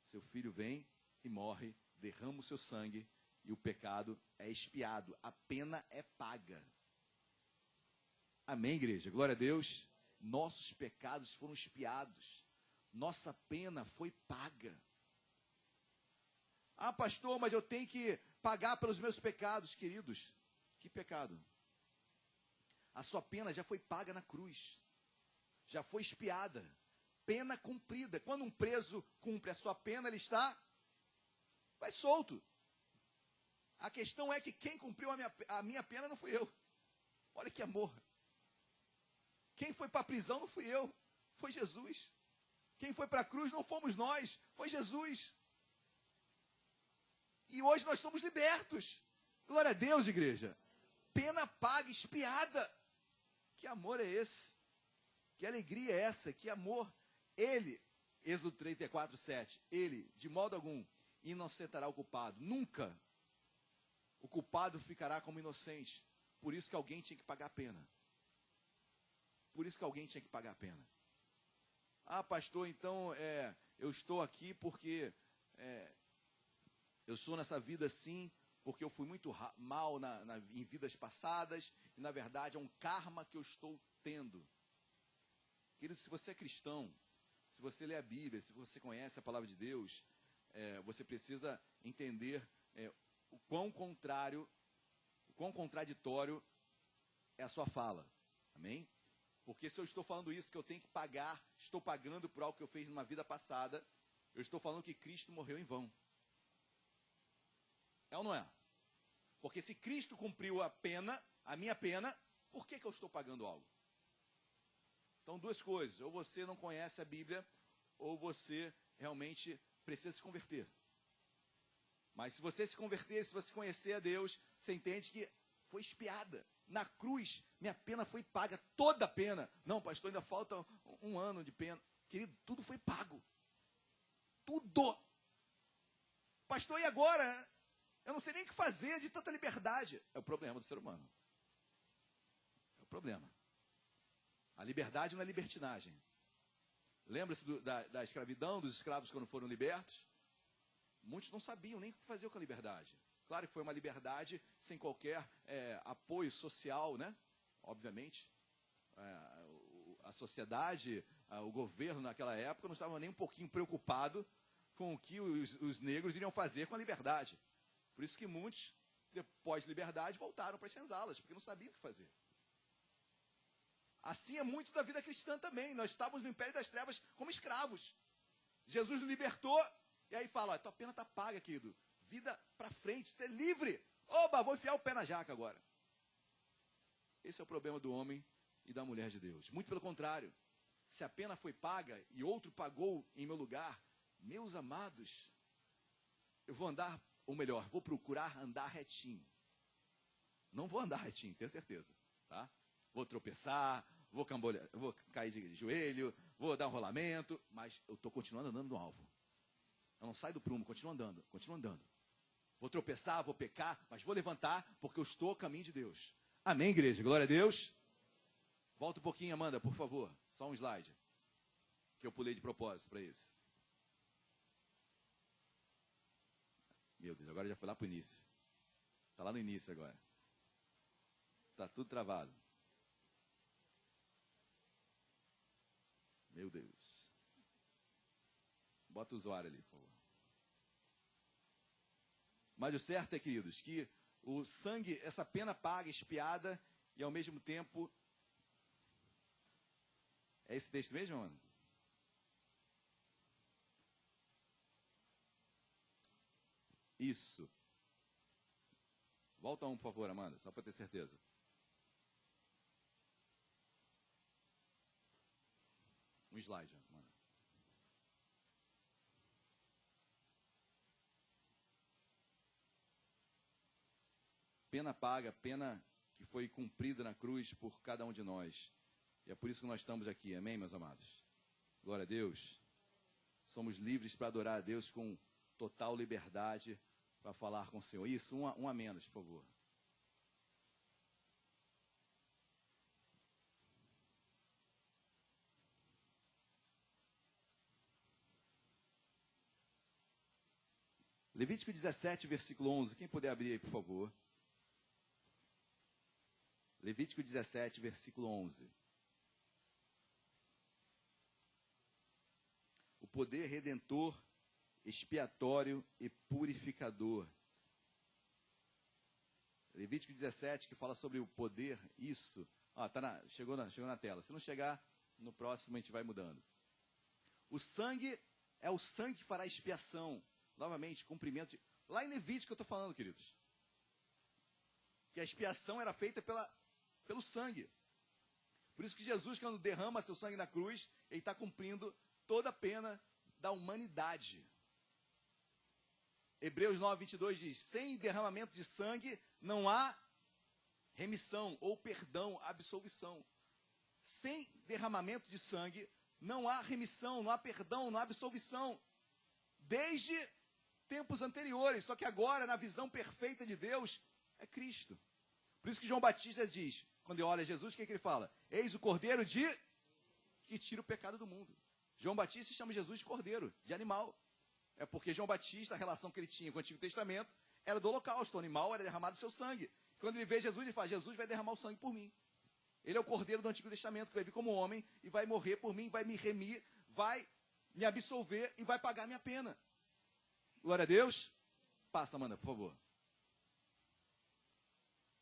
Seu filho vem e morre, derrama o seu sangue e o pecado é expiado. A pena é paga. Amém, igreja? Glória a Deus. Nossos pecados foram expiados. Nossa pena foi paga. Ah, pastor, mas eu tenho que pagar pelos meus pecados, queridos. Que pecado? A sua pena já foi paga na cruz. Já foi expiada. Pena cumprida. Quando um preso cumpre a sua pena, ele vai solto. A questão é que quem cumpriu a minha pena não fui eu. Olha que amor. Quem foi para a prisão não fui eu, foi Jesus. Quem foi para a cruz não fomos nós, foi Jesus. E hoje nós somos libertos. Glória a Deus, igreja. Pena paga, expiada. Que amor é esse? Que alegria é essa? Que amor? Ele, Êxodo 34, 7, ele, de modo algum, inocentará o culpado. Nunca o culpado ficará como inocente. Por isso que alguém tinha que pagar a pena. Por isso que alguém tinha que pagar a pena. Ah, pastor, então eu estou aqui porque eu sou nessa vida assim, porque eu fui muito mal em vidas passadas, e na verdade é um karma que eu estou tendo. Querido, se você é cristão, se você lê a Bíblia, se você conhece a palavra de Deus, você precisa entender o quão contraditório é a sua fala. Amém? Porque se eu estou falando isso, que eu tenho que pagar, estou pagando por algo que eu fiz numa vida passada, eu estou falando que Cristo morreu em vão. É ou não é? Porque se Cristo cumpriu a minha pena, por que eu estou pagando algo? Então, duas coisas. Ou você não conhece a Bíblia, ou você realmente precisa se converter. Mas se você se converter, se você conhecer a Deus, você entende que foi expiada. Na cruz, minha pena foi paga, toda a pena. Não, pastor, ainda falta um ano de pena. Querido, tudo foi pago. Tudo. Pastor, e agora? Eu não sei nem o que fazer de tanta liberdade. É o problema do ser humano. É o problema. A liberdade não é libertinagem. Lembra-se da escravidão, dos escravos quando foram libertos? Muitos não sabiam nem o que fazer com a liberdade. Claro que foi uma liberdade sem qualquer apoio social, né? Obviamente. A sociedade, o governo naquela época não estava nem um pouquinho preocupado com o que os negros iriam fazer com a liberdade. Por isso que muitos, depois de liberdade, voltaram para as senzalas, porque não sabiam o que fazer. Assim é muito da vida cristã também. Nós estávamos no império das trevas como escravos. Jesus nos libertou, e aí fala, tua pena está paga, querido. Vida para frente, você é livre. Oba, vou enfiar o pé na jaca agora. Esse é o problema do homem e da mulher de Deus. Muito pelo contrário. Se a pena foi paga e outro pagou em meu lugar, meus amados, eu vou andar, ou melhor, vou procurar andar retinho. Não vou andar retinho, tenho certeza. Tá? Vou tropeçar, vou cair de joelho, vou dar um rolamento, mas eu estou continuando andando no alvo. Eu não saio do prumo, continuo andando, continuo andando. Vou tropeçar, vou pecar, mas vou levantar, porque eu estou a caminho de Deus. Amém, igreja? Glória a Deus. Volta um pouquinho, Amanda, por favor. Só um slide, que eu pulei de propósito para esse. Meu Deus, agora já foi lá para o início. Está lá no início agora. Está tudo travado. Meu Deus. Bota o usuário ali, por favor. Mas o certo é, queridos, que o sangue, essa pena paga, expiada, e ao mesmo tempo... É esse texto mesmo, mano? Isso. Volta um, por favor, Amanda, só para ter certeza. Um slide, Amanda. Pena paga, pena que foi cumprida na cruz por cada um de nós. E é por isso que nós estamos aqui, amém, meus amados? Glória a Deus. Somos livres para adorar a Deus com total liberdade para falar com o Senhor. Isso, um a menos, por favor. Levítico 17, versículo 11. Quem puder abrir aí, por favor. Levítico 17, versículo 11. O poder redentor, expiatório e purificador. Levítico 17, que fala sobre o poder, isso. Chegou na tela. Se não chegar, no próximo a gente vai mudando. O sangue é o sangue que fará expiação. Novamente, cumprimento de... Lá em Levítico eu estou falando, queridos. Que a expiação era feita pelo sangue. Por isso que Jesus, quando derrama seu sangue na cruz, ele está cumprindo toda a pena da humanidade. Hebreus 9, 22 diz, sem derramamento de sangue não há remissão ou perdão, absolvição. Sem derramamento de sangue não há remissão, não há perdão, não há absolvição. Desde tempos anteriores, só que agora, na visão perfeita de Deus, é Cristo. Por isso que João Batista diz, quando ele olha Jesus, o que ele fala? Eis o Cordeiro que tira o pecado do mundo. João Batista chama Jesus de cordeiro, de animal. É porque João Batista, a relação que ele tinha com o Antigo Testamento, era do holocausto. O animal era derramado o seu sangue. Quando ele vê Jesus, ele fala, Jesus vai derramar o sangue por mim. Ele é o cordeiro do Antigo Testamento, que vai vir como homem e vai morrer por mim, vai me remir, vai me absolver e vai pagar minha pena. Glória a Deus. Passa, Amanda, por favor.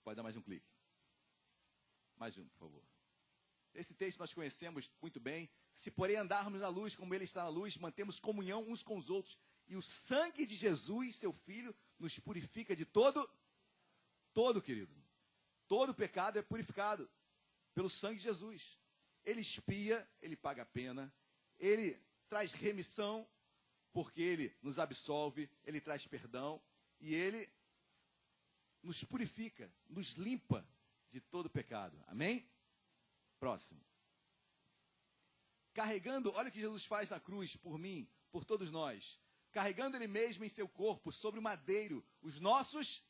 Pode dar mais um clique. Mais um, por favor. Esse texto nós conhecemos muito bem. Se porém andarmos na luz, como ele está na luz, mantemos comunhão uns com os outros. E o sangue de Jesus, seu Filho, nos purifica de todo, querido. Todo pecado é purificado pelo sangue de Jesus. Ele expia, ele paga a pena, ele traz remissão, porque ele nos absolve, ele traz perdão, e ele nos purifica, nos limpa de todo pecado. Amém? Próximo. Carregando, olha o que Jesus faz na cruz por mim, por todos nós. Carregando ele mesmo em seu corpo, sobre o madeiro, os nossos...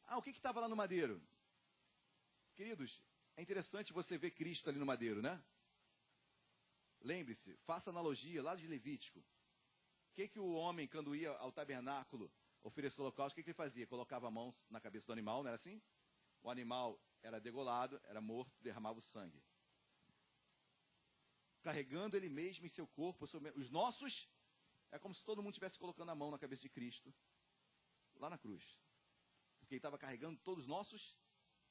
o que estava lá no madeiro? Queridos, é interessante você ver Cristo ali no madeiro, né? Lembre-se, faça analogia lá de Levítico. O que o homem, quando ia ao tabernáculo, oferecer o holocausto, o que ele fazia? Colocava a mão na cabeça do animal, não era assim? O animal era degolado, era morto, derramava o sangue. Carregando ele mesmo em seu corpo, os nossos, é como se todo mundo estivesse colocando a mão na cabeça de Cristo, lá na cruz. Porque ele estava carregando todos os nossos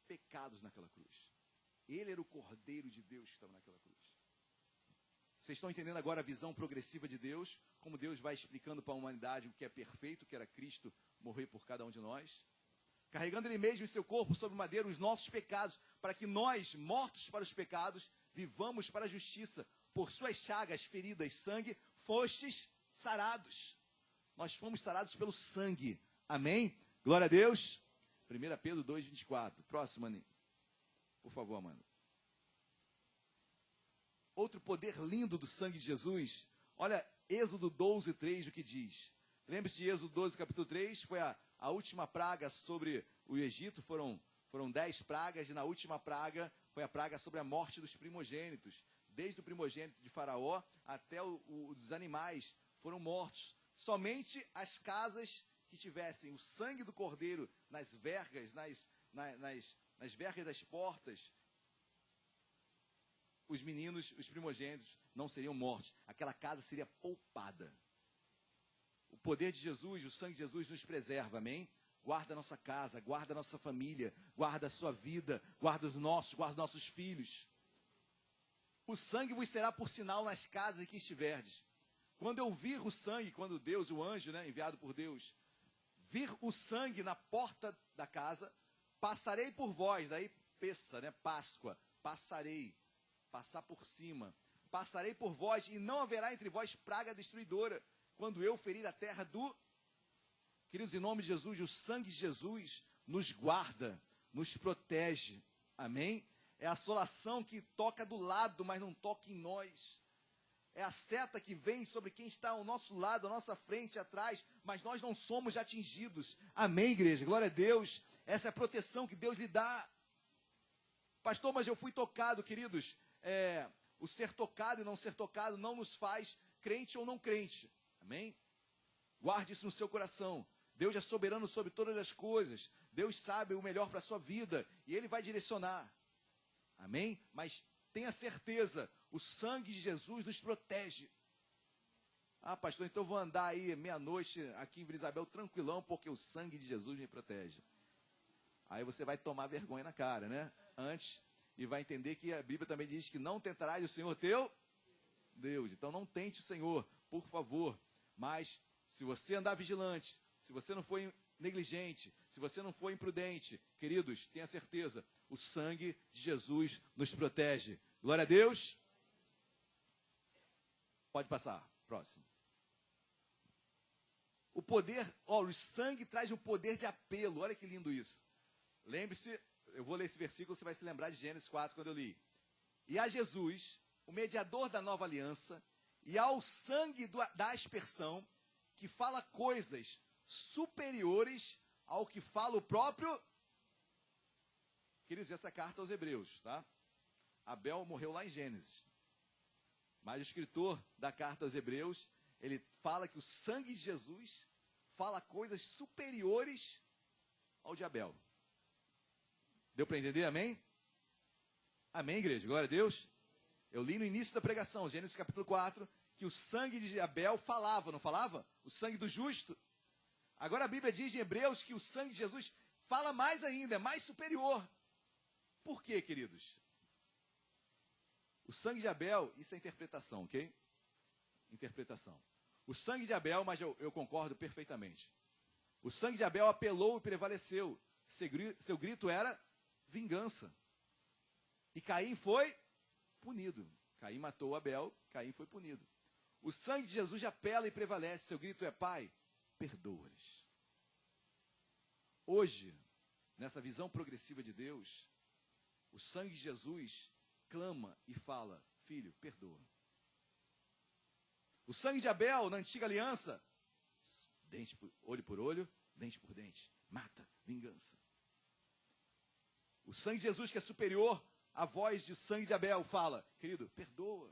pecados naquela cruz. Ele era o Cordeiro de Deus que estava naquela cruz. Vocês estão entendendo agora a visão progressiva de Deus? Como Deus vai explicando para a humanidade o que é perfeito, que era Cristo morrer por cada um de nós? Carregando Ele mesmo em seu corpo sobre o madeiro os nossos pecados, para que nós, mortos para os pecados, vivamos para a justiça. Por suas chagas, feridas, sangue, fostes sarados. Nós fomos sarados pelo sangue. Amém? Glória a Deus. 1 Pedro 2,24. Próximo, Aninha. Por favor, Amanda. Outro poder lindo do sangue de Jesus. Olha, Êxodo 12:3, o que diz. Lembre-se de Êxodo 12, capítulo 3, foi a última praga sobre o Egito, foram 10 pragas, e na última praga foi a praga sobre a morte dos primogênitos. Desde o primogênito de Faraó até os animais foram mortos. Somente as casas que tivessem o sangue do cordeiro nas vergas, nas vergas das portas, os meninos, os primogênitos, não seriam mortos. Aquela casa seria poupada. O poder de Jesus, o sangue de Jesus nos preserva, amém? Guarda a nossa casa, guarda a nossa família, guarda a sua vida, guarda os nossos filhos. O sangue vos será por sinal nas casas em que estiverdes. Quando eu vir o sangue, quando Deus, o anjo, enviado por Deus, vir o sangue na porta da casa, passarei por vós, daí peça, Páscoa, passar por cima, passarei por vós e não haverá entre vós praga destruidora, quando eu ferir a terra Queridos, em nome de Jesus, o sangue de Jesus nos guarda, nos protege, amém? É a assolação que toca do lado, mas não toca em nós. É a seta que vem sobre quem está ao nosso lado, à nossa frente, atrás, mas nós não somos atingidos. Amém, igreja? Glória a Deus. Essa é a proteção que Deus lhe dá. Pastor, mas eu fui tocado, queridos. O ser tocado e não ser tocado não nos faz crente ou não crente. Amém? Guarde isso no seu coração. Deus é soberano sobre todas as coisas. Deus sabe o melhor para a sua vida. E Ele vai direcionar. Amém? Mas tenha certeza, o sangue de Jesus nos protege. Ah, pastor, então eu vou andar aí meia-noite aqui em Vila Isabel tranquilão, porque o sangue de Jesus me protege. Aí você vai tomar vergonha na cara, Antes, e vai entender que a Bíblia também diz que não tentarás o Senhor teu Deus. Então não tente o Senhor, por favor. Mas se você andar vigilante, se você não for negligente, se você não for imprudente, queridos, tenha certeza, o sangue de Jesus nos protege. Glória a Deus. Pode passar. Próximo. O poder, o sangue traz um poder de apelo. Olha que lindo isso. Lembre-se, eu vou ler esse versículo, você vai se lembrar de Gênesis 4 quando eu li. E a Jesus, o mediador da nova aliança, e ao sangue da aspersão, que fala coisas superiores ao que fala o próprio. Queridos, essa carta aos Hebreus, tá? Abel morreu lá em Gênesis. Mas o escritor da carta aos Hebreus, ele fala que o sangue de Jesus fala coisas superiores ao de Abel. Deu para entender? Amém? Amém, igreja? Glória a Deus. Eu li no início da pregação, Gênesis capítulo 4, que o sangue de Abel falava, não falava? O sangue do justo. Agora a Bíblia diz em Hebreus que o sangue de Jesus fala mais ainda, é mais superior. Por quê, queridos? O sangue de Abel, isso é interpretação, ok? Interpretação. O sangue de Abel, mas eu concordo perfeitamente. O sangue de Abel apelou e prevaleceu. Seu grito era vingança. E Caim foi punido. Caim matou Abel, Caim foi punido. O sangue de Jesus apela e prevalece. Seu grito é: Pai, perdoa-lhes. Hoje, nessa visão progressiva de Deus, o sangue de Jesus clama e fala: Filho, perdoa. O sangue de Abel, na antiga aliança, olho por olho, dente por dente, mata, vingança. O sangue de Jesus, que é superior à voz do sangue de Abel, fala: querido, perdoa.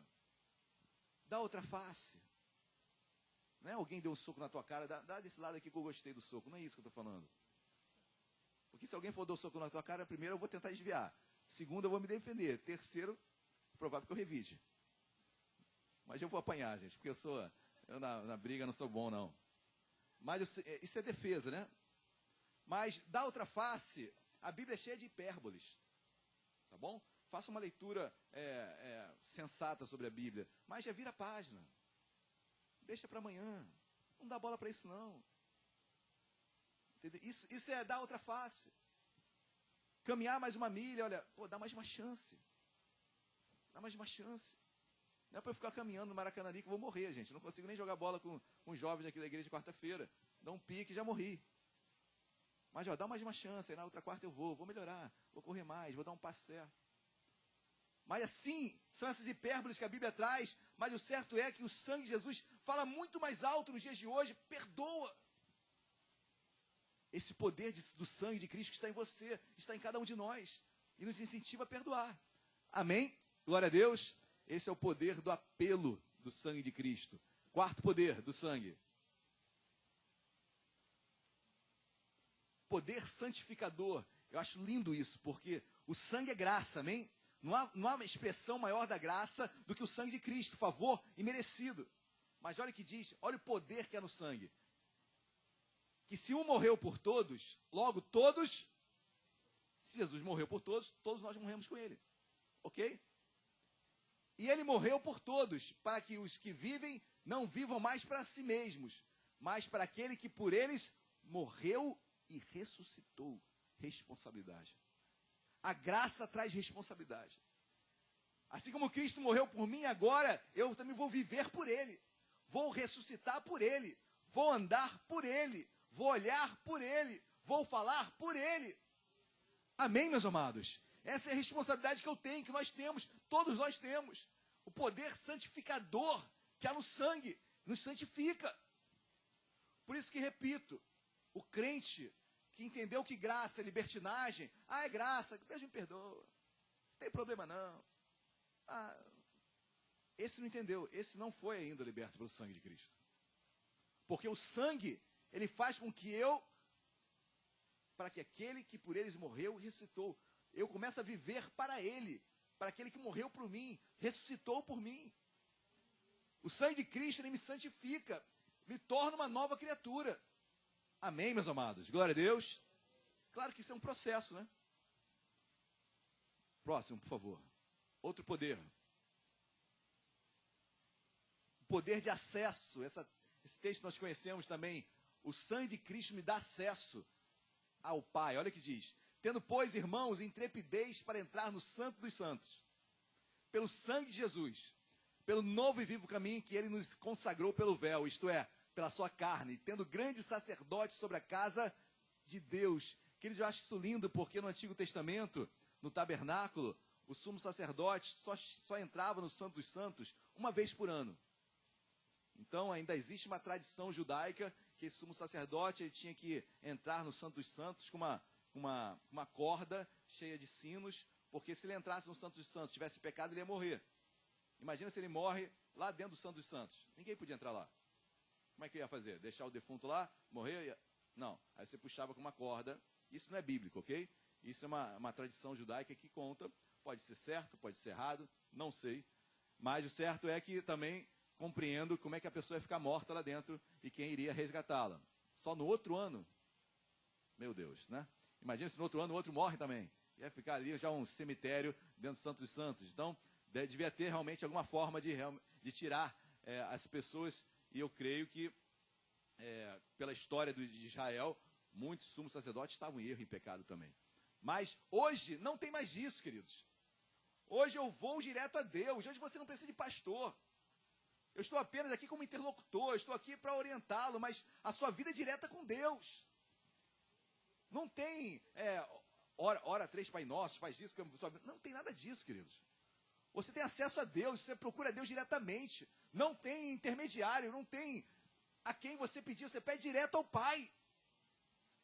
Dá outra face. Não é alguém deu um soco na tua cara, dá desse lado aqui que eu gostei do soco. Não é isso que eu estou falando. Porque se alguém for dar um soco na tua cara, primeiro eu vou tentar desviar. Segundo, eu vou me defender. Terceiro, provável que eu revide. Mas eu vou apanhar, gente, porque eu na briga não sou bom, não. Mas isso é defesa, né? Mas dá outra face, a Bíblia é cheia de hipérboles. Tá bom? faça uma leitura sensata sobre a Bíblia, mas já vira a página. Deixa para amanhã. Não dá bola para isso, não. Entendeu? Isso é dar outra face. Caminhar mais uma milha, olha, dá mais uma chance. Dá mais uma chance. Não é para eu ficar caminhando no Maracanã ali que eu vou morrer, gente. Eu não consigo nem jogar bola com os jovens aqui da igreja quarta-feira. Dá um pique e já morri. Mas, dá mais uma chance. Aí na outra quarta eu vou melhorar, vou correr mais, vou dar um passo certo. Mas assim, são essas hipérboles que a Bíblia traz, mas o certo é que o sangue de Jesus fala muito mais alto nos dias de hoje, perdoa. Esse poder do sangue de Cristo que está em você, está em cada um de nós, e nos incentiva a perdoar. Amém? Glória a Deus. Esse é o poder do apelo do sangue de Cristo. Quarto poder do sangue. Poder santificador. Eu acho lindo isso, porque o sangue é graça, amém? Não há uma expressão maior da graça do que o sangue de Cristo, favor imerecido. Mas olha o que diz, olha o poder que é no sangue. Que se um morreu por todos, logo todos, se Jesus morreu por todos, todos nós morremos com ele. Ok? E ele morreu por todos, para que os que vivem não vivam mais para si mesmos, mas para aquele que por eles morreu e ressuscitou. Responsabilidade. A graça traz responsabilidade. Assim como Cristo morreu por mim, agora eu também vou viver por ele. Vou ressuscitar por ele. Vou andar por ele. Vou olhar por ele. Vou falar por ele. Amém, meus amados? Essa é a responsabilidade que eu tenho, que nós temos, todos nós temos. O poder santificador que há no sangue nos santifica. Por isso que, repito, o crente que entendeu que graça é libertinagem, é graça, Deus me perdoa, não tem problema não. Esse não entendeu, esse não foi ainda liberto pelo sangue de Cristo. Porque o sangue, ele faz com que para que aquele que por eles morreu, ressuscitou, eu começo a viver para ele, para aquele que morreu por mim, ressuscitou por mim. O sangue de Cristo, ele me santifica, me torna uma nova criatura. Amém, meus amados? Glória a Deus. Claro que isso é um processo, né? Próximo, por favor. Outro poder. O poder de acesso. Esse texto nós conhecemos também. O sangue de Cristo me dá acesso ao Pai. Olha o que diz. Tendo, pois, irmãos, intrepidez para entrar no Santo dos Santos, pelo sangue de Jesus, pelo novo e vivo caminho que ele nos consagrou pelo véu, isto é, pela sua carne, tendo grande sacerdote sobre a casa de Deus. Queridos, eu acho isso lindo, porque no Antigo Testamento, no tabernáculo, o sumo sacerdote só entrava no Santo dos Santos uma vez por ano. Então, ainda existe uma tradição judaica que esse sumo sacerdote ele tinha que entrar no Santo dos Santos com uma corda cheia de sinos, porque se ele entrasse no Santo dos Santos, tivesse pecado, ele ia morrer. Imagina se ele morre lá dentro do Santo dos Santos. Ninguém podia entrar lá. Como é que ia fazer? Deixar o defunto lá? Morrer? Não. Aí você puxava com uma corda. Isso não é bíblico, ok? Isso é uma tradição judaica que conta. Pode ser certo, pode ser errado, não sei. Mas o certo é que também compreendo como é que a pessoa ia ficar morta lá dentro e quem iria resgatá-la. Só no outro ano. Meu Deus, né? Imagina se no outro ano o outro morre também. Ia ficar ali já um cemitério dentro do Santo dos Santos. Então, devia ter realmente alguma forma de tirar as pessoas. E eu creio que, pela história de Israel, muitos sumos sacerdotes estavam em erro e em pecado também. Mas hoje não tem mais isso, queridos. Hoje eu vou direto a Deus. Hoje você não precisa de pastor. Eu estou apenas aqui como interlocutor. Eu estou aqui para orientá-lo, mas a sua vida é direta com Deus. Não tem, ora 3 Pai Nossos, faz isso. Não tem nada disso, queridos. Você tem acesso a Deus, você procura Deus diretamente. Não tem intermediário, não tem a quem você pedir. Você pede direto ao Pai.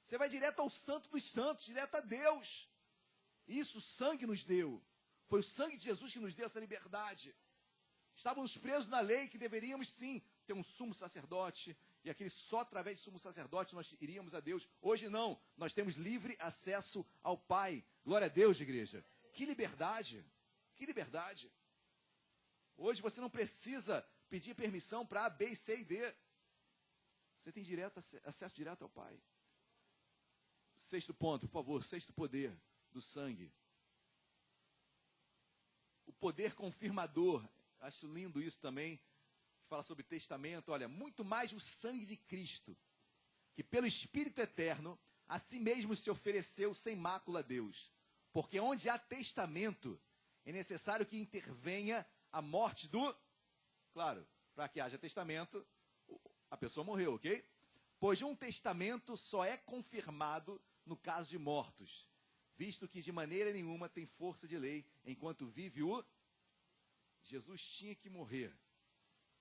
Você vai direto ao Santo dos Santos, direto a Deus. Isso o sangue nos deu. Foi o sangue de Jesus que nos deu essa liberdade. Estávamos presos na lei que deveríamos sim ter um sumo sacerdote. E aquele só através de sumo sacerdote nós iríamos a Deus. Hoje não, nós temos livre acesso ao Pai. Glória a Deus, igreja. Que liberdade. Que liberdade. Hoje você não precisa pedir permissão para A, B, C e D. Você tem acesso direto ao Pai. Sexto ponto, por favor. Sexto poder do sangue. poder confirmador. Acho lindo isso também, que fala sobre testamento. Olha, muito mais o sangue de Cristo, que pelo Espírito eterno, a si mesmo se ofereceu sem mácula a Deus. Porque onde há testamento, é necessário que intervenha a morte do... Claro, para que haja testamento, a pessoa morreu, ok? Pois um testamento só é confirmado no caso de mortos, visto que de maneira nenhuma tem força de lei enquanto vive o... Jesus tinha que morrer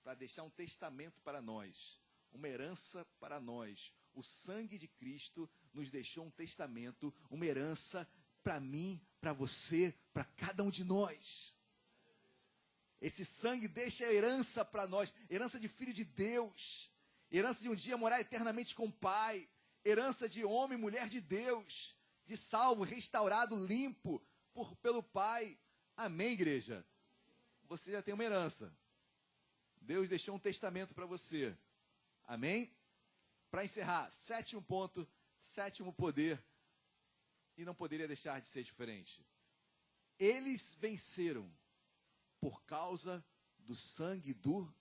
para deixar um testamento para nós, uma herança para nós. O sangue de Cristo nos deixou um testamento, uma herança para mim, para você, para cada um de nós. Esse sangue deixa a herança para nós, herança de filho de Deus, herança de um dia morar eternamente com o Pai, herança de homem e mulher de Deus, de salvo, restaurado, limpo pelo Pai. Amém, igreja? Você já tem uma herança. Deus deixou um testamento para você. Amém? Para encerrar, sétimo ponto, sétimo poder, e não poderia deixar de ser diferente. Eles venceram por causa do sangue do...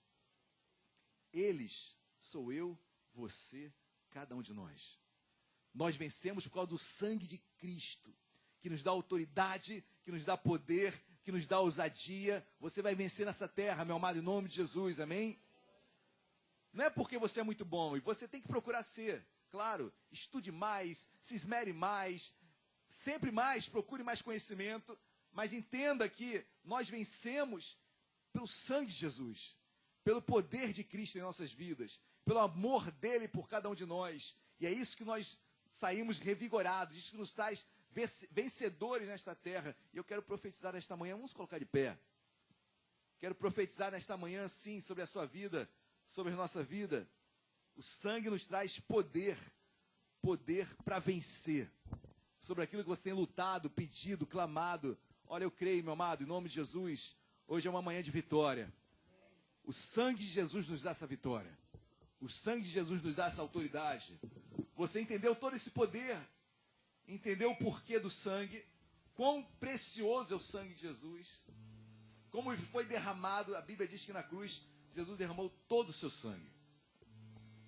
Eles, sou eu, você, cada um de nós. Nós vencemos por causa do sangue de Cristo, que nos dá autoridade, que nos dá poder, que nos dá ousadia. Você vai vencer nessa terra, meu amado, em nome de Jesus, amém? Não é porque você é muito bom, e você tem que procurar ser, claro, estude mais, se esmere mais, sempre mais, procure mais conhecimento, mas entenda que nós vencemos pelo sangue de Jesus, pelo poder de Cristo em nossas vidas, pelo amor dele por cada um de nós, e é isso que nós saímos revigorados, isso que nos traz vencedores nesta terra. E eu quero profetizar nesta manhã, vamos colocar de pé, quero profetizar nesta manhã sim, sobre a sua vida, sobre a nossa vida. O sangue nos traz poder para vencer, sobre aquilo que você tem lutado, pedido, clamado. Olha, eu creio, meu amado, em nome de Jesus, hoje é uma manhã de vitória. O sangue de Jesus nos dá essa vitória. O sangue de Jesus nos dá essa autoridade. Você entendeu todo esse poder? Entendeu o porquê do sangue? Quão precioso é o sangue de Jesus? Como foi derramado, a Bíblia diz que na cruz, Jesus derramou todo o seu sangue.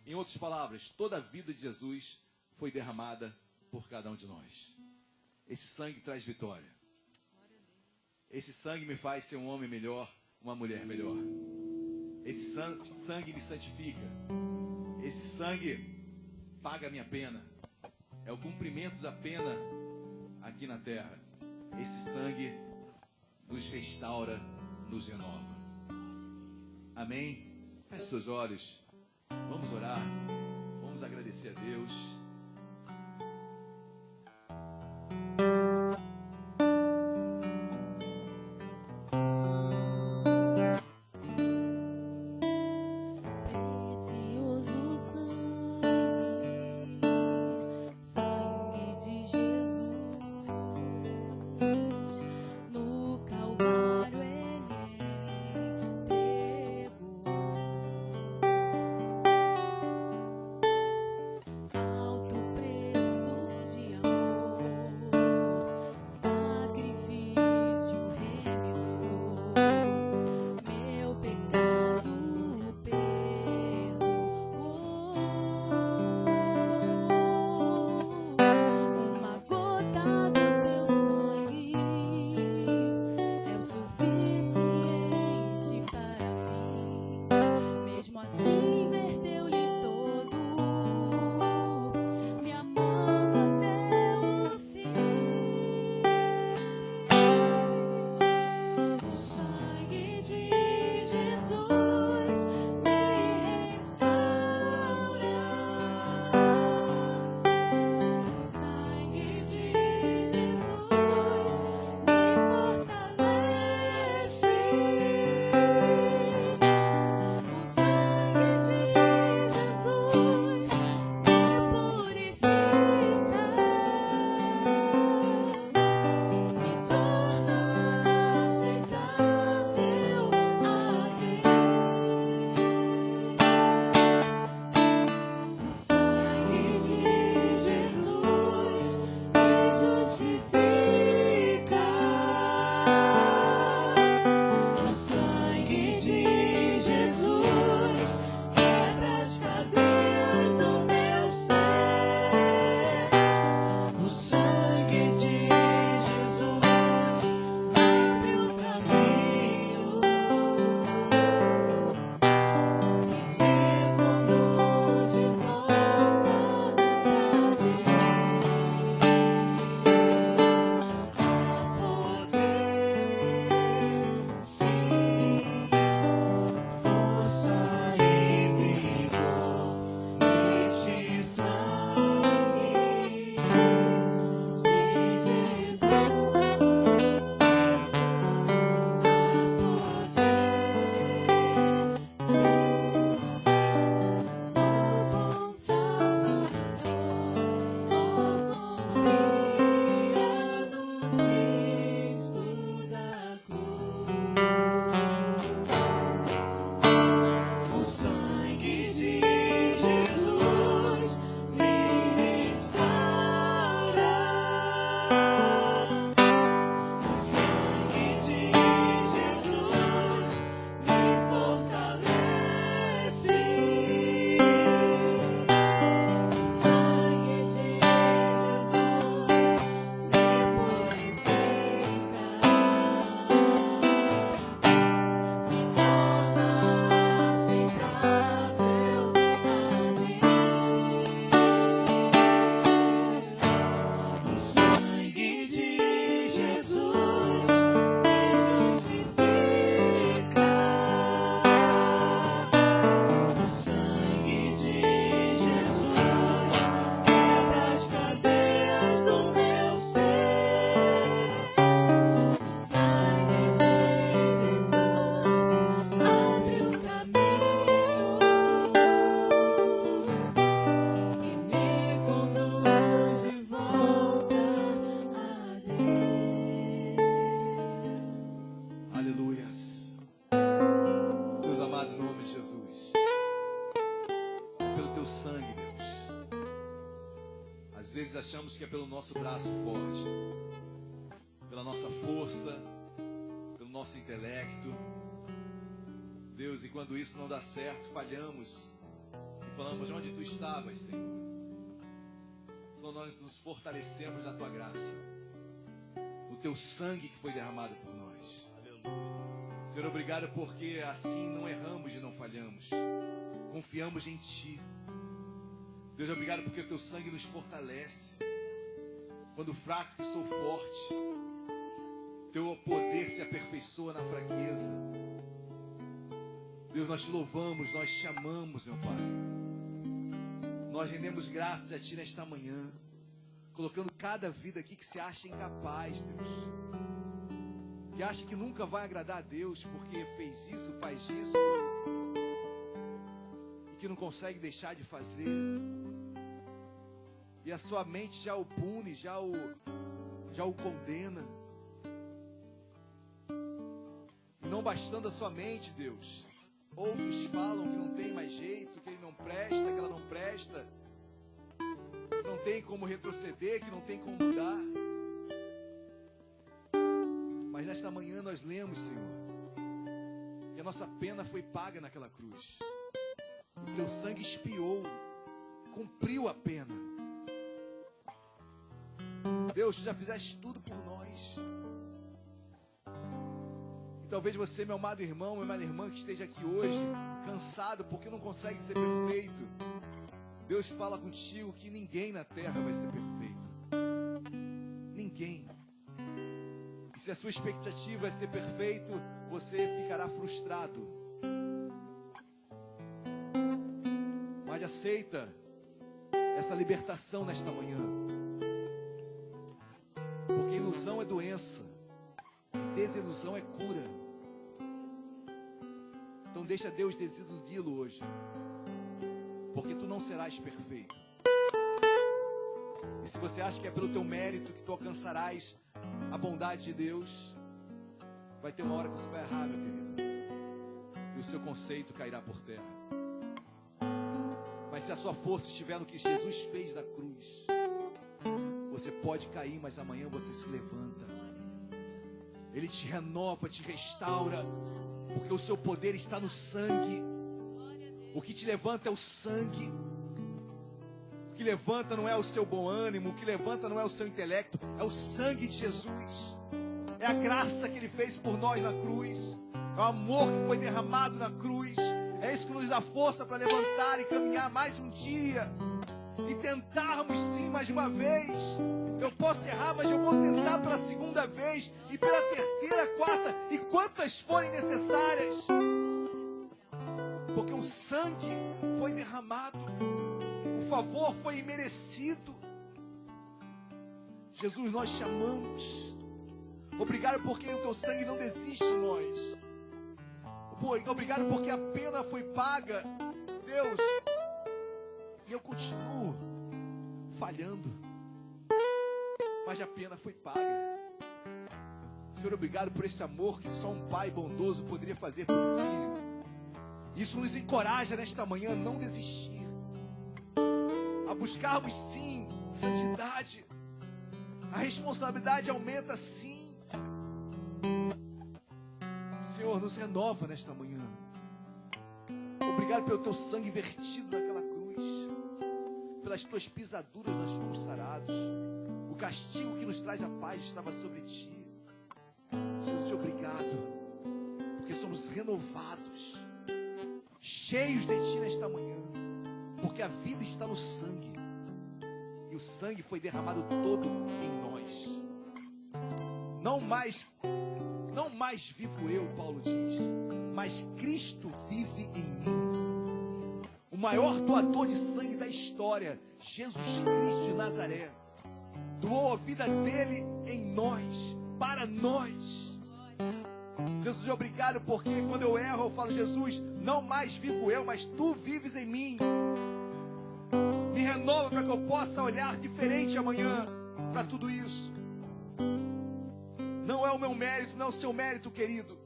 Em outras palavras, toda a vida de Jesus foi derramada por cada um de nós. Esse sangue traz vitória. Esse sangue me faz ser um homem melhor, uma mulher melhor. Esse sangue me santifica. Esse sangue paga a minha pena. É o cumprimento da pena aqui na terra. Esse sangue nos restaura, nos renova. Amém? Feche seus olhos. Vamos orar. Vamos agradecer a Deus. Ao Às vezes achamos que é pelo nosso braço forte, pela nossa força, pelo nosso intelecto. Deus, e quando isso não dá certo, falhamos e falamos: onde tu estavas, Senhor? Senão nós nos fortalecemos na tua graça, no teu sangue que foi derramado por nós. Senhor, obrigado porque assim não erramos e não falhamos. Confiamos em ti. Deus, obrigado porque o teu sangue nos fortalece. Quando fraco que sou forte, teu poder se aperfeiçoa na fraqueza. Deus, nós te louvamos, nós te amamos, meu Pai. Nós rendemos graças a ti nesta manhã, colocando cada vida aqui que se acha incapaz, Deus, que acha que nunca vai agradar a Deus porque fez isso, faz isso, e que não consegue deixar de fazer, e a sua mente já o pune, já o condena. E não bastando a sua mente, Deus, outros falam que não tem mais jeito, que ele não presta, que ela não presta, que não tem como retroceder, que não tem como mudar. Mas nesta manhã nós lemos, Senhor, que a nossa pena foi paga naquela cruz. O teu sangue expiou, cumpriu a pena. Deus, tu já fizeste tudo por nós. Talvez você, meu amado irmão, minha amada irmã que esteja aqui hoje, cansado porque não consegue ser perfeito. Deus fala contigo que ninguém na terra vai ser perfeito. Ninguém. E se a sua expectativa é ser perfeito, você ficará frustrado. Mas aceita essa libertação nesta manhã. Porque ilusão é doença. Desilusão é cura. Então deixa Deus desiludi-lo hoje, porque tu não serás perfeito. E se você acha que é pelo teu mérito que tu alcançarás a bondade de Deus, vai ter uma hora que você vai errar, meu querido, e o seu conceito cairá por terra. Mas se a sua força estiver no que Jesus fez da cruz, você pode cair, mas amanhã você se levanta. Ele te renova, te restaura, porque o seu poder está no sangue. O que te levanta é o sangue. O que levanta não é o seu bom ânimo, o que levanta não é o seu intelecto, é o sangue de Jesus. É a graça que Ele fez por nós na cruz, é o amor que foi derramado na cruz. É isso que nos dá força para levantar e caminhar mais um dia, e tentarmos sim mais uma vez. Eu posso errar, mas eu vou tentar pela segunda vez, e pela terceira, quarta, e quantas forem necessárias. Porque o sangue foi derramado, o favor foi imerecido. Jesus, nós te amamos. Obrigado porque o teu sangue não desiste de nós. Obrigado porque a pena foi paga, Deus. E eu continuo falhando, mas a pena foi paga. Senhor, obrigado por esse amor que só um pai bondoso poderia fazer por um filho. Isso nos encoraja nesta manhã a não desistir, a buscarmos sim santidade. A responsabilidade aumenta sim. Senhor, nos renova nesta manhã. Obrigado pelo teu sangue vertido naquela cruz. Pelas tuas pisaduras nós fomos sarados. O castigo que nos traz a paz estava sobre ti. Senhor, obrigado, porque somos renovados, cheios de ti nesta manhã, porque a vida está no sangue, e o sangue foi derramado todo em nós. Não mais vivo eu, Paulo diz, mas Cristo vive em mim. O maior doador de sangue da história, Jesus Cristo de Nazaré, doou a vida dele em nós, para nós. Jesus, obrigado, porque quando eu erro eu falo: Jesus, não mais vivo eu, mas tu vives em mim. Me renova para que eu possa olhar diferente amanhã para tudo isso. Não é o meu mérito, não é o seu mérito, querido,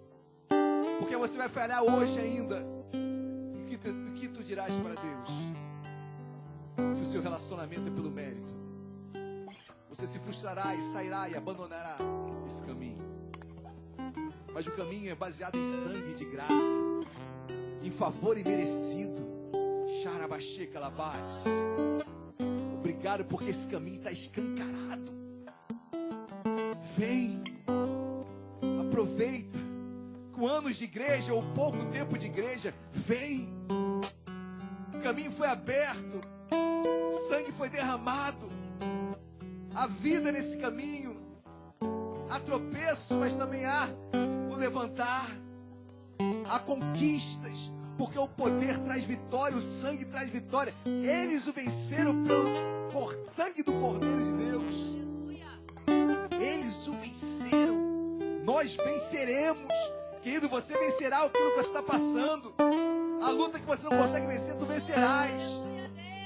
porque você vai falhar hoje ainda. O que tu dirás para Deus, se o seu relacionamento é pelo mérito? você se frustrará e sairá e abandonará esse caminho. Mas o caminho é baseado em sangue de graça, em favor imerecido. Xarabaxê calabás. Obrigado porque esse caminho está escancarado. Vem, aproveita. Com anos de igreja ou pouco tempo de igreja, vem. O caminho foi aberto, sangue foi derramado. Há vida nesse caminho. Há tropeços, mas também há o levantar. Há conquistas, porque o poder traz vitória, o sangue traz vitória. Eles o venceram pelo sangue do Cordeiro de Deus. Eles o venceram. Nós venceremos. Querido, você vencerá aquilo que você está passando. A luta que você não consegue vencer, tu vencerás.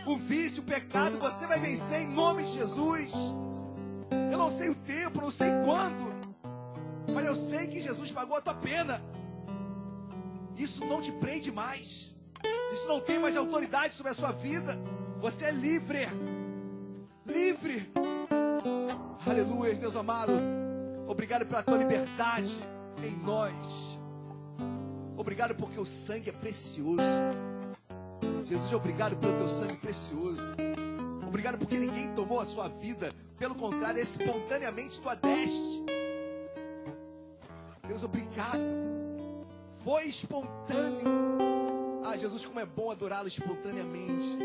O vício, o pecado, você vai vencer em nome de Jesus. Eu não sei o tempo, não sei quando, mas eu sei que Jesus pagou a tua pena. Isso não te prende mais. Isso não tem mais autoridade sobre a sua vida. Você é livre. Livre. Aleluia, Deus amado. Obrigado pela tua liberdade em nós. Obrigado porque o sangue é precioso. Jesus, obrigado pelo teu sangue precioso. Obrigado porque ninguém tomou a sua vida. Pelo contrário, espontaneamente tu a deste. Deus, obrigado. Foi espontâneo. Ah, Jesus, como é bom adorá-lo espontaneamente.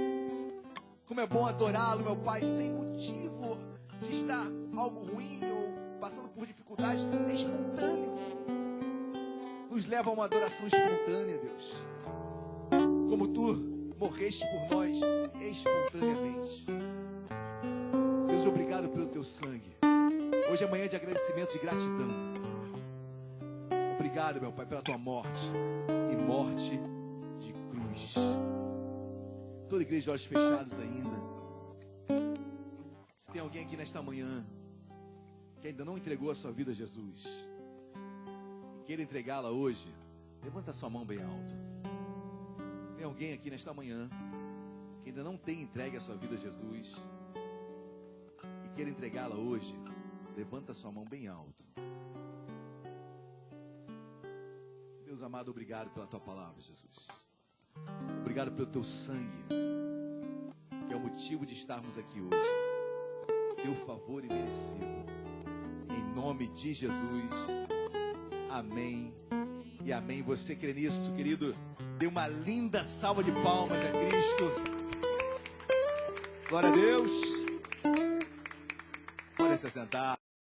Como é bom adorá-lo, meu Pai, sem motivo de estar algo ruim ou passando por dificuldade. É espontâneo. Nos leva a uma adoração espontânea, Deus. Como tu morreste por nós espontaneamente. Deus, obrigado pelo teu sangue. Hoje é manhã de agradecimento, de gratidão. Obrigado, meu Pai, pela tua morte e morte de cruz. Toda igreja de olhos fechados ainda. Se tem alguém aqui nesta manhã que ainda não entregou a sua vida a Jesus e queira entregá-la hoje, levanta a sua mão bem alto. Tem alguém aqui nesta manhã que ainda não tem entregue a sua vida a Jesus e queira entregá-la hoje, levanta a sua mão bem alto. Deus amado, obrigado pela tua palavra, Jesus. Obrigado pelo teu sangue, que é o motivo de estarmos aqui hoje. Teu favor imerecido. Em nome de Jesus. Amém e amém. Você crê nisso, querido? Dê uma linda salva de palmas a Cristo. Glória a Deus. Pode se sentar.